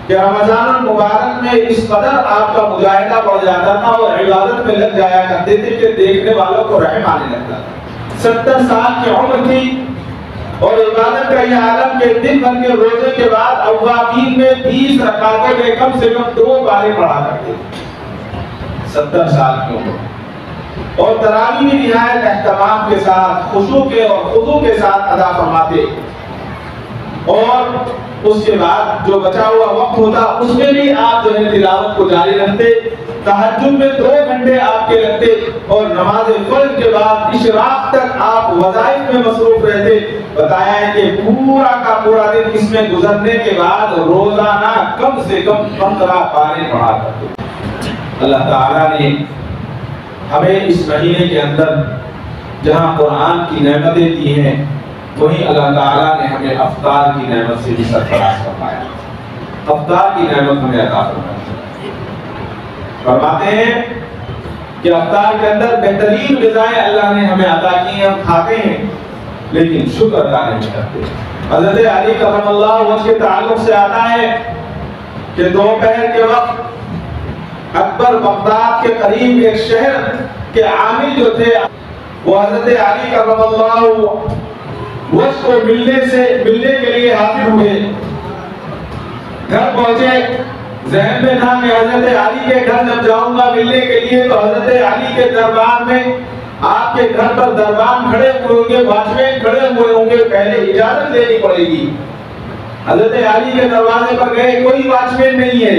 کہ رمضان المبارک میں اس قدر آپ کا مجاہدہ بڑھ جاتا تھا اور عبادت میں لگ جایا کرتے تھے کہ دیکھنے والوں کو رحم آنے لگتا تھا۔ 70 سال کی عمر تھی اور عبادت کا یہ عالم کے دن بھر کے روزے کے بعد اوابین میں 20 رکعتوں کے کم سے کم 2 پارے پڑھا کرتے تھے، 70 سال کی عمر، اور تراویح بھی نہایت اہتمام کے ساتھ، خشوع کے اور خضوع کے ساتھ ادا فرماتے، اور اس کے بعد جو بچا ہوا وقت ہوتا اس میں بھی آپ جو ہے تلاوت کو جاری رکھتے، تہجد میں 2 گھنٹے آپ کے لگتے، اور نماز فجر کے بعد اشراق تک آپ وظائف میں مصروف رہتے۔ بتایا ہے کہ پورا کا پورا دن اس میں گزرنے کے بعد روزانہ کم سے کم 15 پارے پڑھا کرتے۔ اللہ تعالیٰ نے ہمیں اس مہینے کے اندر جہاں قرآن کی نعمتیں دی ہیں، وہیں اللہ تعالیٰ نے ہمیں افطار کی نعمت سے بھی سرفراز فرمایا، افطار کی نعمت ہمیں عطا فرمائی۔ فرماتے ہیں کہ افطار کے اندر بہترین غذائیں اللہ نے ہمیں عطا کی ہیں، ہم کھاتے ہیں لیکن شکر ادا نہیں کرتے۔ حضرت علی کرم اللہ وجہ کے تعلق سے آتا ہے کہ دوپہر کے وقت اکبر بغداد کے قریب ایک شہر کے عامل جو تھے وہ حضرت علی کرم اللہ وقت کو ملنے کے لیے حاضر ہوئے. گھر پہنچے، ذہن میں تھا کہ حضرت علی کے گھر جب جاؤں گا ملنے کے لیے تو حضرت علی کے دربار میں آپ کے گھر پر دربان کھڑے ہوئے ہوں گے، واچمین کھڑے ہوئے ہوں گے، پہلے اجازت لینی پڑے گی. حضرت علی کے دروازے پر گئے، کوئی واچمین نہیں ہے.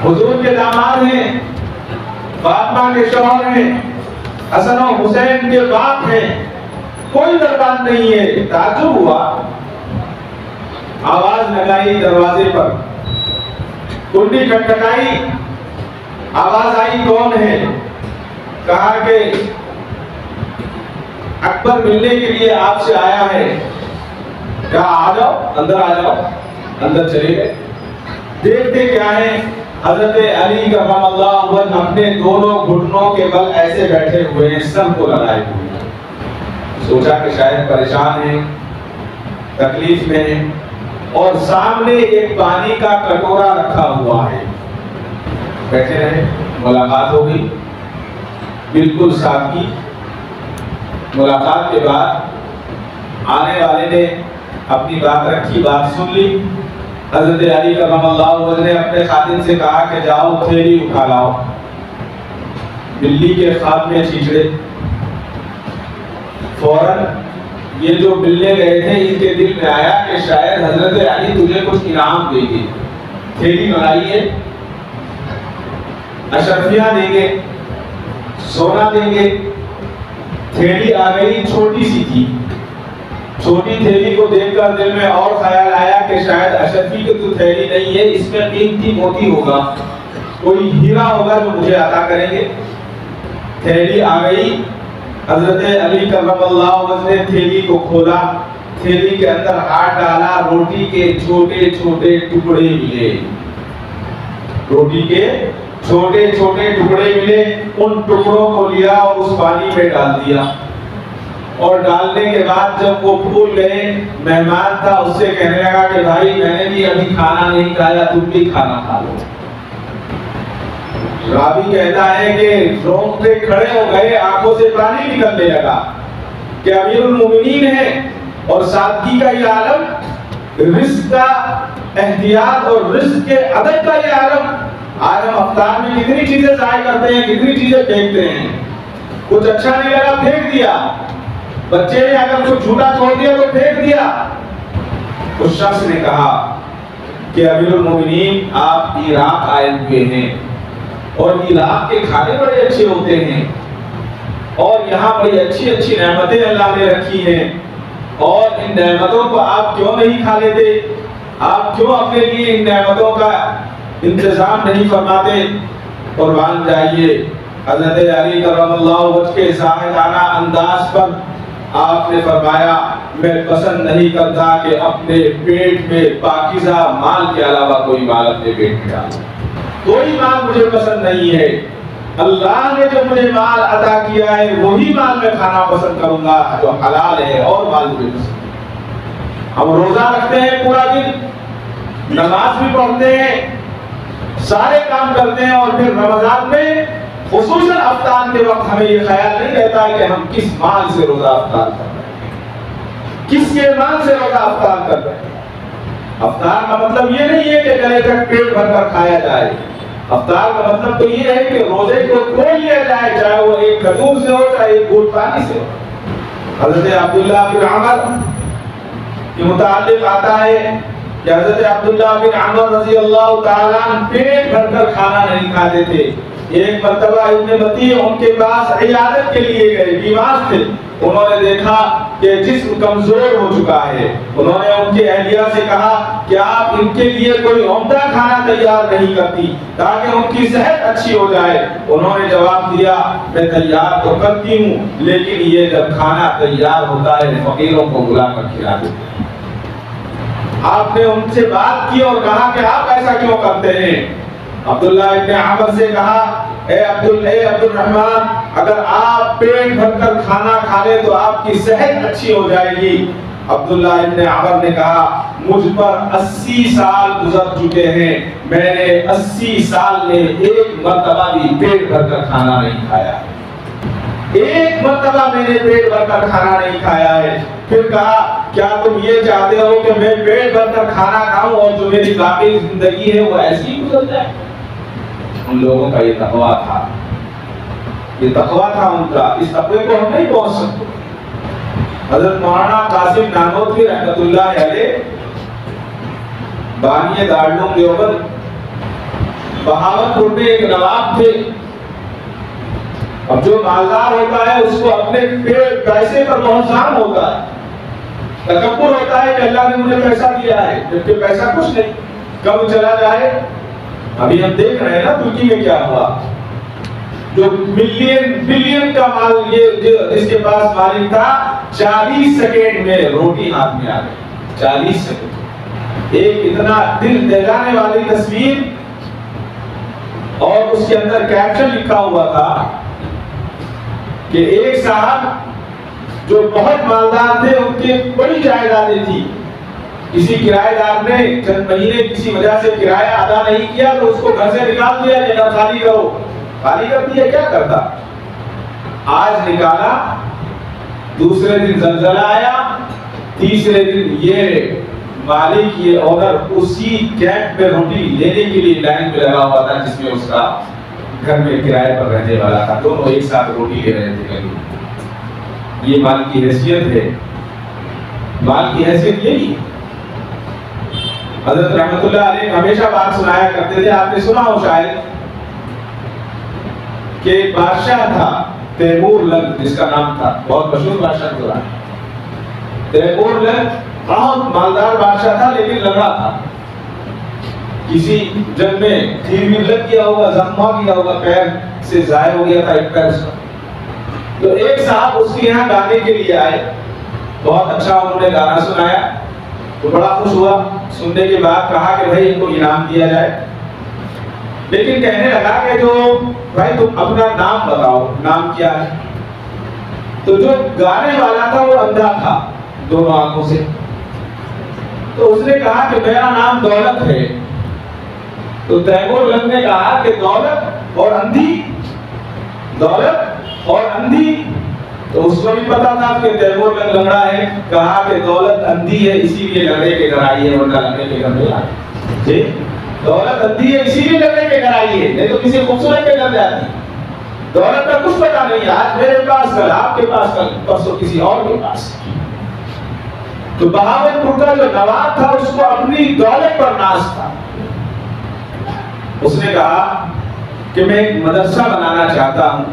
حضور کے داماد ہیں، فاطمہ کے شوہر ہیں، حسن و حسین کے باپ ہیں، کوئی دربان نہیں ہے. تعجب ہوا، آواز لگائی دروازے پر، کنڈی کھٹکھٹائی، آواز آئی کون ہے؟ کہا کہ اکبر ملنے کے لیے آپ سے آیا ہے. کہا آ جاؤ، اندر آ جاؤ. اندر چلے گئے. دیکھتے کیا ہے، حضرت علی کرم اللہ وجہ اپنے دونوں گھٹنوں کے بل ایسے بیٹھے ہوئے ہیں، سر کو لگائے ہوئے ہیں. سوچا کہ شاید پریشان ہیں، تکلیف میں ہیں، اور سامنے ایک پانی کا کٹورا رکھا ہوا ہے. بیٹھے رہے، ملاقات ہو گئی بالکل سادگی. ملاقات کے بعد آنے والے نے اپنی بات رکھی، بات سن لی. حضرت علی کرم اللہ وجہ نے اپنے خادم سے کہا کہ جاؤ تھیلی اٹھا لاؤ. بلی کے خواب میں چیچڑے. فوراً یہ جو بلے گئے تھے ان کے دل میں آیا کہ شاید حضرت علی تجھے کچھ انعام دیں گے. تھیلی بنائیے، اشرفیاں دیں گے، سونا دیں گے. تھیلی آ گئی، چھوٹی سی تھی. چھوٹی تھیلی کو دیکھ کر دل میں اور خیال آیا کہ شاید اشرفی کی تو تھیلی نہیں ہے، اس میں قیمتی موتی ہوگا، کوئی ہیرا ہوگا جو مجھے عطا کریں گے. تھیلی آ گئی. حضرت علی کرم اللہ وجہ نے تھیلی کو کھولا، تھیلی کے اندر ہاتھ ڈالا، روٹی کے چھوٹے چھوٹے ٹکڑے ملے. روٹی کے چھوٹے چھوٹے ٹکڑے ملے. ان ٹکڑوں کو لیا اور اس پانی میں ڈال دیا. اور ڈالنے کے بعد جب وہ پھول گئے، مہمان تھا اس سے کہنے لگا کہ بھائی میں نے بھی ابھی کھانا نہیں کھایا، تم بھی کھانا کھا لو. راوی کہتا ہے کہ رونگٹے کھڑے ہو گئے، آنکھوں سے پانی نکلنے لگا کہ امیر المومنین ہے اور سادگی کا یہ عالم، رزق کا احتیاط اور رزق کے ادب کا یہ عالم. آج ہم افطار میں کتنی چیزیں ضائع کرتے ہیں، کتنی چیزیں پھینکتے ہیں. کچھ اچھا نہیں لگا پھینک دیا، بچے نے اگر کچھ جھوٹا چھوڑ دیا تو پھینک دیا. اس شخص نے کہا کہ امیر المومنین آپ عراق آئے ہوئے ہیں اور عراق کے کھانے بڑے اچھے ہوتے ہیں اور یہاں بڑی اچھی اچھی نعمتیں اللہ نے رکھی ہیں، اور ان نعمتوں کو آپ کیوں نہیں کھا لیتے؟ آپ کیوں اپنے لیے ان نعمتوں کا انتظام نہیں فرماتے؟ قربان جائیے، حضرت علی کرم اللہ وجہ کے زاہدانہ انداز پر آپ نے فرمایا میں پسند نہیں کرتا کہ اپنے پیٹ میں پاکیزہ مال کے علاوہ کوئی مال اپنے پیٹ میں ڈالوں. کوئی مال مجھے پسند نہیں ہے. اللہ نے جو مجھے مال عطا کیا ہے وہی مال میں کھانا پسند کروں گا جو حلال ہے، اور مال مجھے پسند ہے. ہم روزہ رکھتے ہیں پورا دن، نماز بھی پڑھتے ہیں، سارے کام کرتے ہیں، اور پھر رمضان میں خصوصاً افطار کے وقت ہمیں یہ خیال نہیں رہتا ہے کہ ہم کس مال سے روزہ افطار کر رہے ہیں، کس کے مال سے روزہ افطار کر رہے ہیں. افطار کا مطلب یہ نہیں ہے کہ گلے تک پیٹ بھر کر کھایا جائے. افطار کا مطلب تو یہ ہے کہ روزے کو کھول لیا جائے، چاہے وہ ایک کھجور سے ہو چاہے ایک گھونٹ پانی سے ہو. حضرت عبداللہ بن عمر کے متعلق آتا ہے کہ حضرت عبداللہ بن عمر رضی اللہ تعالیٰ عنہ پیٹ بھر کر کھانا نہیں کھاتے تھے. ایک مرتبہ ابن بطیع ان کے پاس عیادت کے لیے گئے، بیمار تھے. انہوں نے دیکھا کہ جسم کمزور ہو چکا ہے. انہوں نے ان کے اہلیہ سے کہا کہ آپ ان کے لیے کوئی عمدہ کھانا تیار نہیں کرتی تاکہ ان کی صحت اچھی ہو جائے. انہوں نے جواب دیا میں تیار تو کرتی ہوں، لیکن یہ جب کھانا تیار ہوتا ہے فقیروں کو بلا کر کھلا دو. آپ نے ان سے بات کی اور کہا کہ آپ ایسا کیوں کرتے ہیں؟ عبداللہ ابن عمر سے کہا اے عبد الرحمن، اگر آپ پیٹ بھر کر کھانا کھا لیں تو آپ کی صحت اچھی ہو جائے گی. عبداللہ ابن عمر نے کہا مجھ پر 80 سال گزر چکے ہیں، میں نے 80 سال میں ایک مرتبہ بھی پیٹ بھر کر کھانا نہیں کھایا. ایک مرتبہ میں نے پیٹ بھر کر کھانا نہیں کھایا ہے۔ پھر کہا کیا تم یہ چاہتے ہو کہ میں پیٹ بھر کر کھانا کھاؤں اور جو میری باقی زندگی ہے وہ ایسی ہی گزر جائے؟ ان لوگوں کا یہ تقویٰ تھا، یہ تقویٰ تھا ان کا، اس تقوی کو ہم نہیں پہنچ سکتے۔ حضرت مولانا قاسم نانوتوی رحمۃ اللہ علیہ بانی دارالعلوم دیوبند بہاولپور میں ایک نواب تھے۔ اب جو مالدار ہوتا ہے اس کو اپنے پیسے پر بہت ظلم ہوتا ہے، تکبر ہوتا ہے کہ اللہ نے مجھے پیسہ دیا ہے جبکہ پیسہ کچھ نہیں، کب چلا جائے۔ ابھی ہم دیکھ رہے ہیں نا ترکی میں کیا ہوا، جو بلین کا مال یہ جس کے پاس مالک تھا 40 سیکنڈ میں روٹی ہاتھ میں آ گئی، 40 سیکنڈ۔ ایک اتنا دل دہلانے والی تصویر، اور اس کے اندر کیپشن لکھا ہوا تھا کہ ایک صاحب جو بہت مالدار تھے، ان کے بڑی جائیدادیں تھی، کسی کرایہ دار نے چند مہینے کسی وجہ سے کرایہ ادا نہیں کیا تو اس کو گھر سے نکال دیا، جگہ خالی کرو، خالی کر دیا۔ کیا کرتا؟ آج نکالا، دوسرے دن زلزلہ آیا، تیسرے دن یہ مالک یہ اونر اسی کیمپ میں روٹی لینے کے لیے لائن میں لگا ہوا تھا جس میں اس کا گھر میں کرائے پر رہنے والا تھا، دونوں ایک ساتھ روٹی لے رہے تھے۔ یہ مال کی حیثیت ہے، مال کی حیثیت یہی۔ حضرت رحمت اللہ علیہ ہمیشہ بات سنایا کرتے تھے، آپ نے سنا ہو شاید کہ ایک بادشاہ تھا تیمور لنگ جس کا نام تھا، بہت مشہور بادشاہ گزرا۔ تیمور لنگ بہت مالدار بادشاہ تھا لیکن لنگڑا تھا، کسی جنگ میں تیر بھی لگ گیا ہوگا، زخم گیا ہوگا، پیر سے ضائع ہو گیا تھا ایک پیر اس کا۔ تو ایک صاحب اس کے یہاں گانے کے لیے آئے، بہت اچھا انہوں نے گانا سنایا تو بڑا خوش ہوا، سننے کے بعد کہا کہ بھائی ان کو انعام دیا جائے، لیکن کہنے لگا کہ جو بھائی تم اپنا نام بتاؤ، نام کیا ہے؟ تو جو گانے والا تھا وہ اندھا تھا دونوں آنکھوں سے، تو اس نے کہا کہ میرا نام دولت ہے۔ تو تیمور لنگ نے کہا کہ دولت اور اندھی، دولت اور اندھی، تو اس کو بھی پتا تھا کہ تیمور لنگ لنگڑا ہے، کہا کہ دولت اندھی ہے اسی لیے لنگڑے کے گھر آئی ہے، ورنہ لنگڑے کے گھر نہیں آئی۔ جی دولت اندھی ہے اسی لیے لنگڑے کے گھر آئی ہے، نہیں تو کسی خوبصورت کے گھر جاتی۔ دولت کا کچھ پتا نہیں، آج میرے پاس، کل آپ کے پاس، کل پرسوں کسی اور کے پاس۔ تو بہاولپور کا جو نواب تھا اس کو اپنی دولت پر ناز تھا۔ اس نے کہا کہ میں ایک مدرسہ بنانا چاہتا ہوں،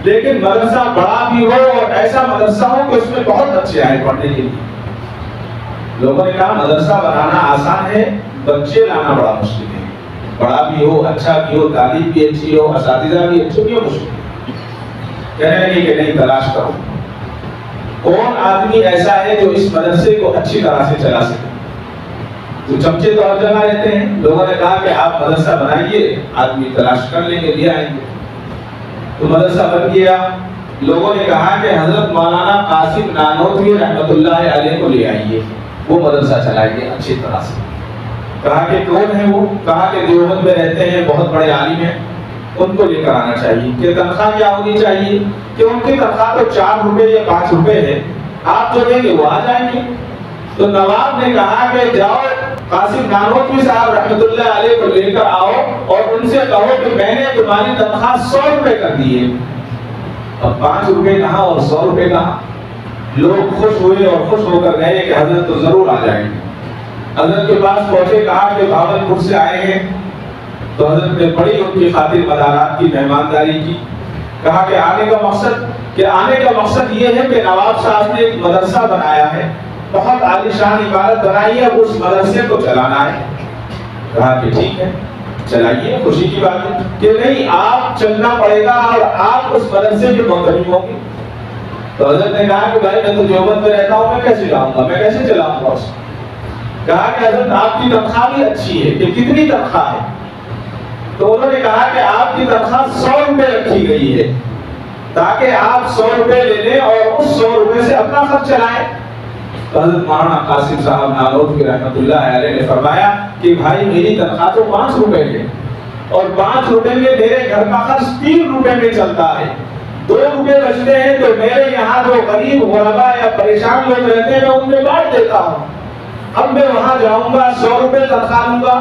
لیکن مدرسہ بڑا بھی ہو اور ایسا مدرسہ ہو کہ اس میں بہت بچے آئے پڑھنے کے لیے۔ لوگوں نے کہا مدرسہ بنانا آسان ہے، بچے لانا بڑا مشکل ہے، بڑا بھی ہو، اچھا بھی ہو، تعلیم بھی اچھی ہو، اساتذہ بھی اچھے بھی ہو، مشکل۔ کہنے لگے کہ نہیں، تلاش کرو کون آدمی ایسا ہے جو اس مدرسے کو اچھی طرح سے چلا سکے۔ تو چمچے تو ہر جگہ رہتے ہیں، لوگوں نے کہا کہ آپ مدرسہ بنائیے، آدمی تلاش کر لیں گے، لے آئیں گے۔ تو مدرسہ بن گیا۔ لوگوں نے کہا کہ حضرت مولانا قاسم نانوتوی رحمۃ اللہ علیہ کو لے آئیے، وہ مدرسہ چلائیے اچھی طرح سے۔ کہا کہ کون ہے وہ؟ کہا کہ دیوبند میں رہتے ہیں، بہت بڑے عالم ہیں، ان کو لے کر آنا چاہیے۔ کہ تنخواہ کیا ہونی چاہیے؟ کہ ان کی تنخواہ تو 4 روپے یا 5 روپے ہے، آپ جو دیں گے وہ آ جائیں گے۔ تو نواب نے کہا کہ جاؤ قاسم نانوتوی صاحب رحمۃ اللہ علیہ کو لے کر آؤ اور ان سے کہو کہ میں نے تمہاری تنخواہ 100 روپے کر دی ہے۔ اب 5 روپے کہاں اور 100 روپے کہاں؟ لوگ خوش ہوئے اور خوش ہو کر گئے کہ حضرت تو ضرور آ جائیں گے۔ حضرت کے پاس پہنچے، کہا کہ بہاولپور سے آئے ہیں، تو حضرت نے بڑی ان کی خاطر مدارات کی، مہمانداری کی۔ کہا کہ آنے کا مقصد یہ ہے کہ نواب صاحب نے ایک مدرسہ بنایا ہے، بہت عالیشان عمارت بنائی ہے، اس مدرسے کو چلانا ہے۔ کہا کہ ٹھیک ہے چلائیے، خوشی کی بات ہے کہ نہیں، آپ چلنا پڑے گا اور آپ اس مدرسے کے محترم ہوں گے۔ تو حضرت نے کہا کہ بھائی میں تو دیوبند میں رہتا ہوں، میں کیسے جاؤں گا، میں کیسے چلاؤں گا اس کو؟ کہا کہ حضرت آپ کی تنخواہ بھی اچھی ہے، کہ کتنی تنخواہ ہے؟ تو انہوں نے کہا کہ آپ کی تنخواہ 100 روپے رکھی گئی ہے تاکہ آپ 100 روپے لے لیں اور اس 100 روپے سے اپنا خرچ چلائیں۔ تو حضرت مولانا قاسم صاحب نانوتوی رحمۃ اللہ علیہ نے فرمایا کہ بھائی میری تنخواہ تو 5 روپے ہے اور 5 روپے میں میرے گھر کا خرچ 3 روپے میں چلتا ہے، 2 روپے بچتے ہیں تو میرے یہاں جو غریب غربا یا پریشان لوگ رہتے ہیں میں ان میں بانٹ دیتا ہوں. اب میں وہاں جاؤں گا 100 روپے تنخواہ لوں گا,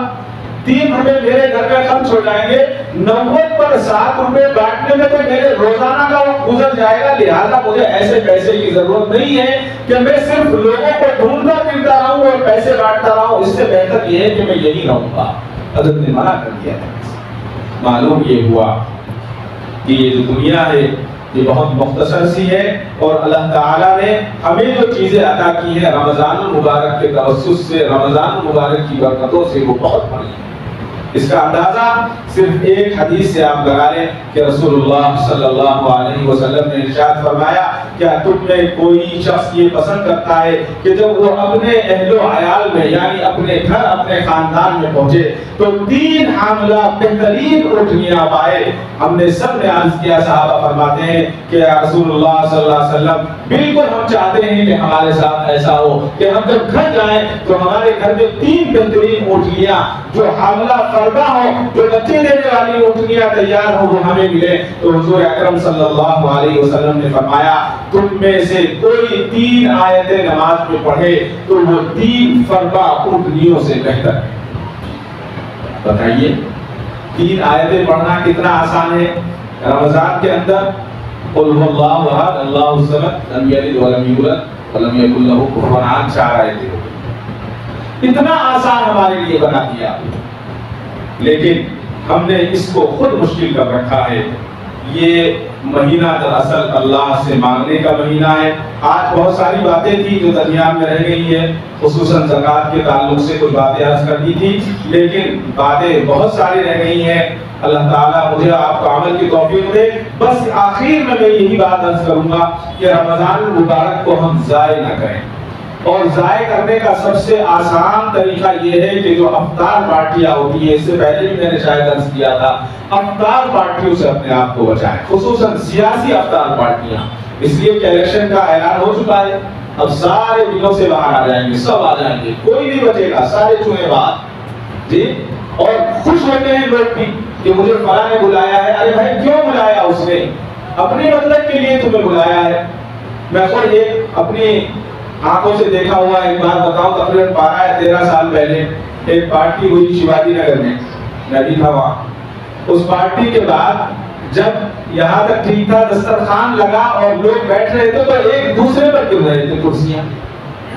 3 روپے میرے گھر میں خرچ ہو جائیں گے, 90 پر 7 روپے بانٹنے میں تو میرے روزانہ کا وقت گزر جائے گا. لہٰذا مجھے ایسے پیسے کی ضرورت نہیں ہے کہ میں صرف لوگوں کو ڈھونڈتا پھرتا رہوں اور پیسے بانٹتا رہوں. اس سے بہتر یہ ہے کہ میں یہی رہوں گا. حضرت نے منع کر دیا ہے. معلوم یہ ہوا کہ یہ جو دنیا ہے یہ بہت مختصر سی ہے, اور اللہ تعالیٰ نے ہمیں جو چیزیں عطا کی ہیں رمضان المبارک کے توسط سے, رمضان المبارک کی برکتوں سے, وہ بہت بڑی ہے. اس کا اندازہ صرف ایک حدیث سے آپ لگا لیں کہ رسول اللہ صلی اللہ علیہ وسلم نے ارشاد فرمایا, کیا تم میں کوئی شخص یہ پسند کرتا ہے کہ جب وہ اپنے اہل و عیال میں یعنی اپنے گھر اپنے خاندان میں پہنچے تو 3 حاملہ بہترین اونٹنیاں پائے؟ ہم نے سب نے عرض کیا, صحابہ فرماتے ہیں کہ یا رسول اللہ صلی اللہ علیہ وسلم بالکل ہم چاہتے ہیں کہ ہمارے ساتھ ایسا ہو کہ ہم جب گھر جائیں تو ہمارے گھر میں 3 بہترین اونٹنیاں جو حاملہ فربا ہو, جو بچے دینے والی اونٹنیاں تیار ہو, وہ ہمیں ملے. تو حضور اکرم صلی اللہ علیہ وسلم نے فرمایا تم میں سے کوئی 3 آیتیں نماز میں پڑھے تو وہ 3 فربا اونٹنیوں سے بہتر ہے. بتائیے 3 آیتیں پڑھنا کتنا آسان ہے رمضان کے اندر. قل هو اللہ احد اللہ الصمد لم یلد ولم یولد ولم یکن له کفوا احد, 4 آیتیں. اتنا آسان ہمارے لیے بنا دیا, لیکن ہم نے اس کو خود مشکل کر رکھا ہے. یہ مہینہ دراصل اللہ سے مانگنے کا مہینہ ہے. آج بہت ساری باتیں تھی جو درمیان میں رہ گئی ہیں, خصوصاً زکوٰۃ کے تعلق سے کچھ باتیں عرض کر دی تھی, لیکن باتیں بہت ساری رہ گئی ہیں. اللہ تعالیٰ مجھے آپ کو عمل کی توفیق دے. بس آخر میں یہی بات عرض کروں گا کہ رمضان المبارک کو ہم ضائع نہ کریں, اور ضائع کرنے کا سب سے آسان طریقہ یہ ہے کہ جو افطار پارٹیاں ہوتی ہیں, اس سے پہلے بھی میں نے شاید عرض کیا تھا, افطار پارٹیوں سے اپنے آپ کو بچائیں, خصوصاً سیاسی افطار پارٹیاں. اس لیے کہ الیکشن کا اعلان ہو چکا ہے, اب سارے دلوں سے باہر آ جائیں گے, سب آ جائیں گے, کوئی نہیں بچے گا, سارے چنے بعد جی. اور خوش ہوتے ہیں لوگ بھی کہ مجھے فلاں نے بلایا ہے. ارے بھائی کیوں بلایا اس نے؟ اپنے مطلب کے لیے تمہیں بلایا ہے. میں خود ایک اپنی آنکھوں سے دیکھا ہوا ایک بات بتاؤں, تقریباً 12 یا 13 سال پہلے ایک پارٹی ہوئی شیواجی نگر میں, میں بھی تھا وہاں. اس پارٹی کے بعد جب یہاں تک ٹھیک تھا, دسترخوان لگا اور لوگ بیٹھ رہے تھے تو ایک دوسرے پر گر رہے تھے کرسیاں,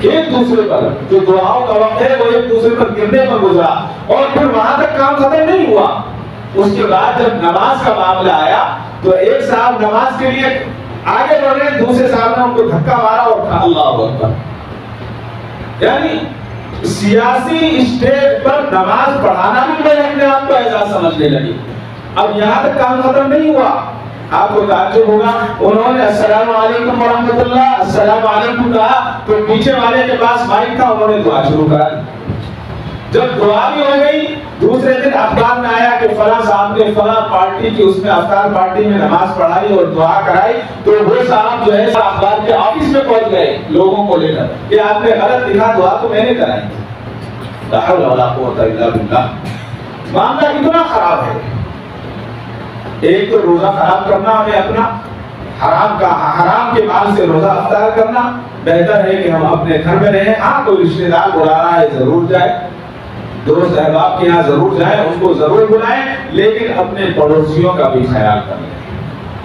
ایک دوسرے پر. جو دعاؤں کا وقت ہے وہ ایک دوسرے پر گرنے پر گزرا, اور پھر وہاں تک کام ختم نہیں ہوا. اس کے بعد جب نماز کا معاملہ آیا تو ایک صاحب نماز کے لیے آگے بڑھ رہے, دوسرے صاحب نے ان کو دھکا مارا اور کہا اللہ اکبر. یعنی سیاسی اسٹیج پر نماز پڑھانا بھی میں اپنے آپ کو اعزاز سمجھنے لگی. اب یہاں تک کام ختم نہیں ہوا. آپ کو تعجب ہوگا, انہوں نے السلام علیکم ورحمۃ اللہ, السلام علیکم کہا تو پیچھے والے کے پاس مائک تھا, انہوں نے دعا شروع کرا دی. جب دعا بھی ہو گئی, دوسرے دن اخبار میں آیا کہ فلاں صاحب نے فلاں پارٹی کی اس میں افطار پارٹی میں نماز پڑھائی اور دعا کرائی, تو وہ صاحب جو ہے اخبار کے آفس میں پہنچ گئے لوگوں کو لے کر کہ آپ نے غلط لکھا, دعا تو میں نے کرائی. لا حول ولا قوت الا باللہ. معاملہ کتنا خراب ہے. ایک تو روزہ خراب کرنا ہمیں اپنا, حرام کے مال سے روزہ افطار کرنا. بہتر ہے کہ ہم اپنے گھر میں رہیں. ہاں کوئی رشتے دار بلا رہا ہے ضرور جائے, دوست احباب کے یہاں ضرور جائیں, ان کو ضرور بلائیں, لیکن اپنے پڑوسیوں کا بھی خیال کریں.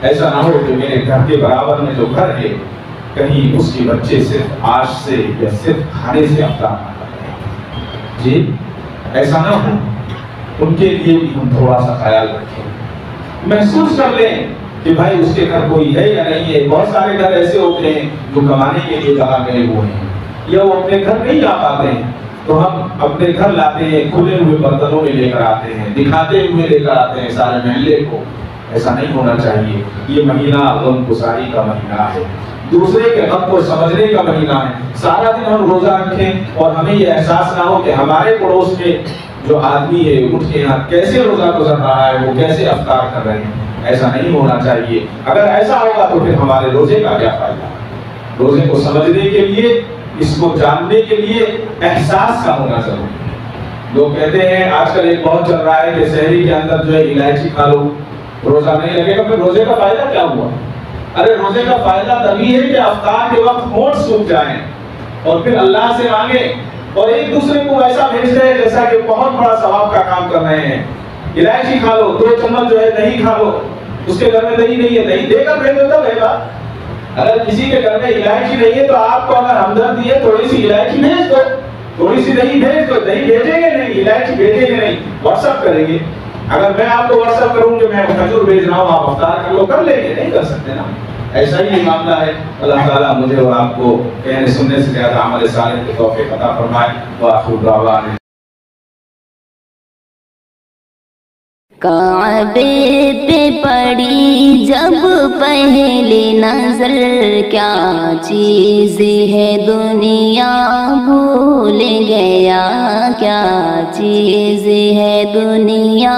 ایسا نہ ہو کہ میرے گھر کے برابر میں جو گھر ہے کہیں اس کے بچے صرف آج سے یا صرف کھانے سے افطار نہ کریں. جی ایسا نہ ہو. ان کے لیے بھی ہم تھوڑا سا خیال رکھیں, محسوس کر لیں کہ بھائی اس کے گھر کوئی ہے یا نہیں ہے. بہت سارے گھر ایسے ہوتے ہیں جو کمانے کے لیے باہر گئے ہوئے ہیں یا وہ اپنے گھر نہیں آ پاتے ہیں, تو ہم اپنے گھر لاتے ہیں, کھلے ہوئے برتنوں میں لے کر آتے ہیں, دکھاتے ہوئے لے کر آتے ہیں سارے محلے کو. ایسا نہیں ہونا چاہیے. یہ مہینہ غم گساری کا مہینہ ہے, دوسرے کے حق کو سمجھنے کا مہینہ ہے. سارا دن ہم روزہ رکھیں اور ہمیں یہ احساس نہ ہو کہ ہمارے پڑوس میں جو آدمی ہے ان کے یہاں کیسے روزہ گزر رہا ہے, وہ کیسے افطار کر رہے ہیں. ایسا نہیں ہونا چاہیے. اگر ایسا ہوگا تو پھر ہمارے روزے کا کیا فائدہ. روزے کو سمجھنے کے لیے, اس کو جاننے کے لیے احساس کا ہونا ضروری ہے. لوگ کہتے ہیں آج کل ایک بہت چل رہا ہے کہ سحری کے اندر جو ہے الائچی کھا لو, روزہ نہیں لگے گا. پھر روزے کا فائدہ کیا ہوا؟ ارے روزے کا فائدہ تبھی ہے کہ افطار کے وقت ہونٹ سوکھ جائیں اور پھر اللہ سے مانگیں اور ایک دوسرے کو ایسا بھیجتے ہیں جیسا کہ بہت بڑا ثواب کا کام کر رہے ہیں. الائچی کھا لو, 2 چمچ جو ہے دہی کھا لو, اس کے گھر میں دہی نہیں ہے, دہی دے کر بھیجو تب ہے بات. اگر کسی کے گھر میں الائچی نہیں ہے تو آپ کو اگر ہمدردی ہے تھوڑی سی الائچی بھیج دو, تھوڑی سی دہی بھیج دو. دہی بھیجیں گے نہیں, الائچی بھیجیں گے نہیں, واٹس ایپ کریں گے. اگر میں آپ کو واٹس ایپ کروں کہ میں کھجور بھیج رہا ہوں, آپ افطار کر لو, کر لیں گے, نہیں کر سکتے نا. ایسا ہی معاملہ ہے. اللہ تعالیٰ مجھے اور آپ کو کہنے سننے سے زیادہ عمل صالح کی توفیق عطا فرمائے. وآخر دعوانا کعبے پہ پڑی جب پہلی نظر, کیا چیز ہے دنیا بھول گیا, کیا چیز ہے دنیا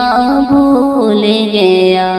بھول گیا.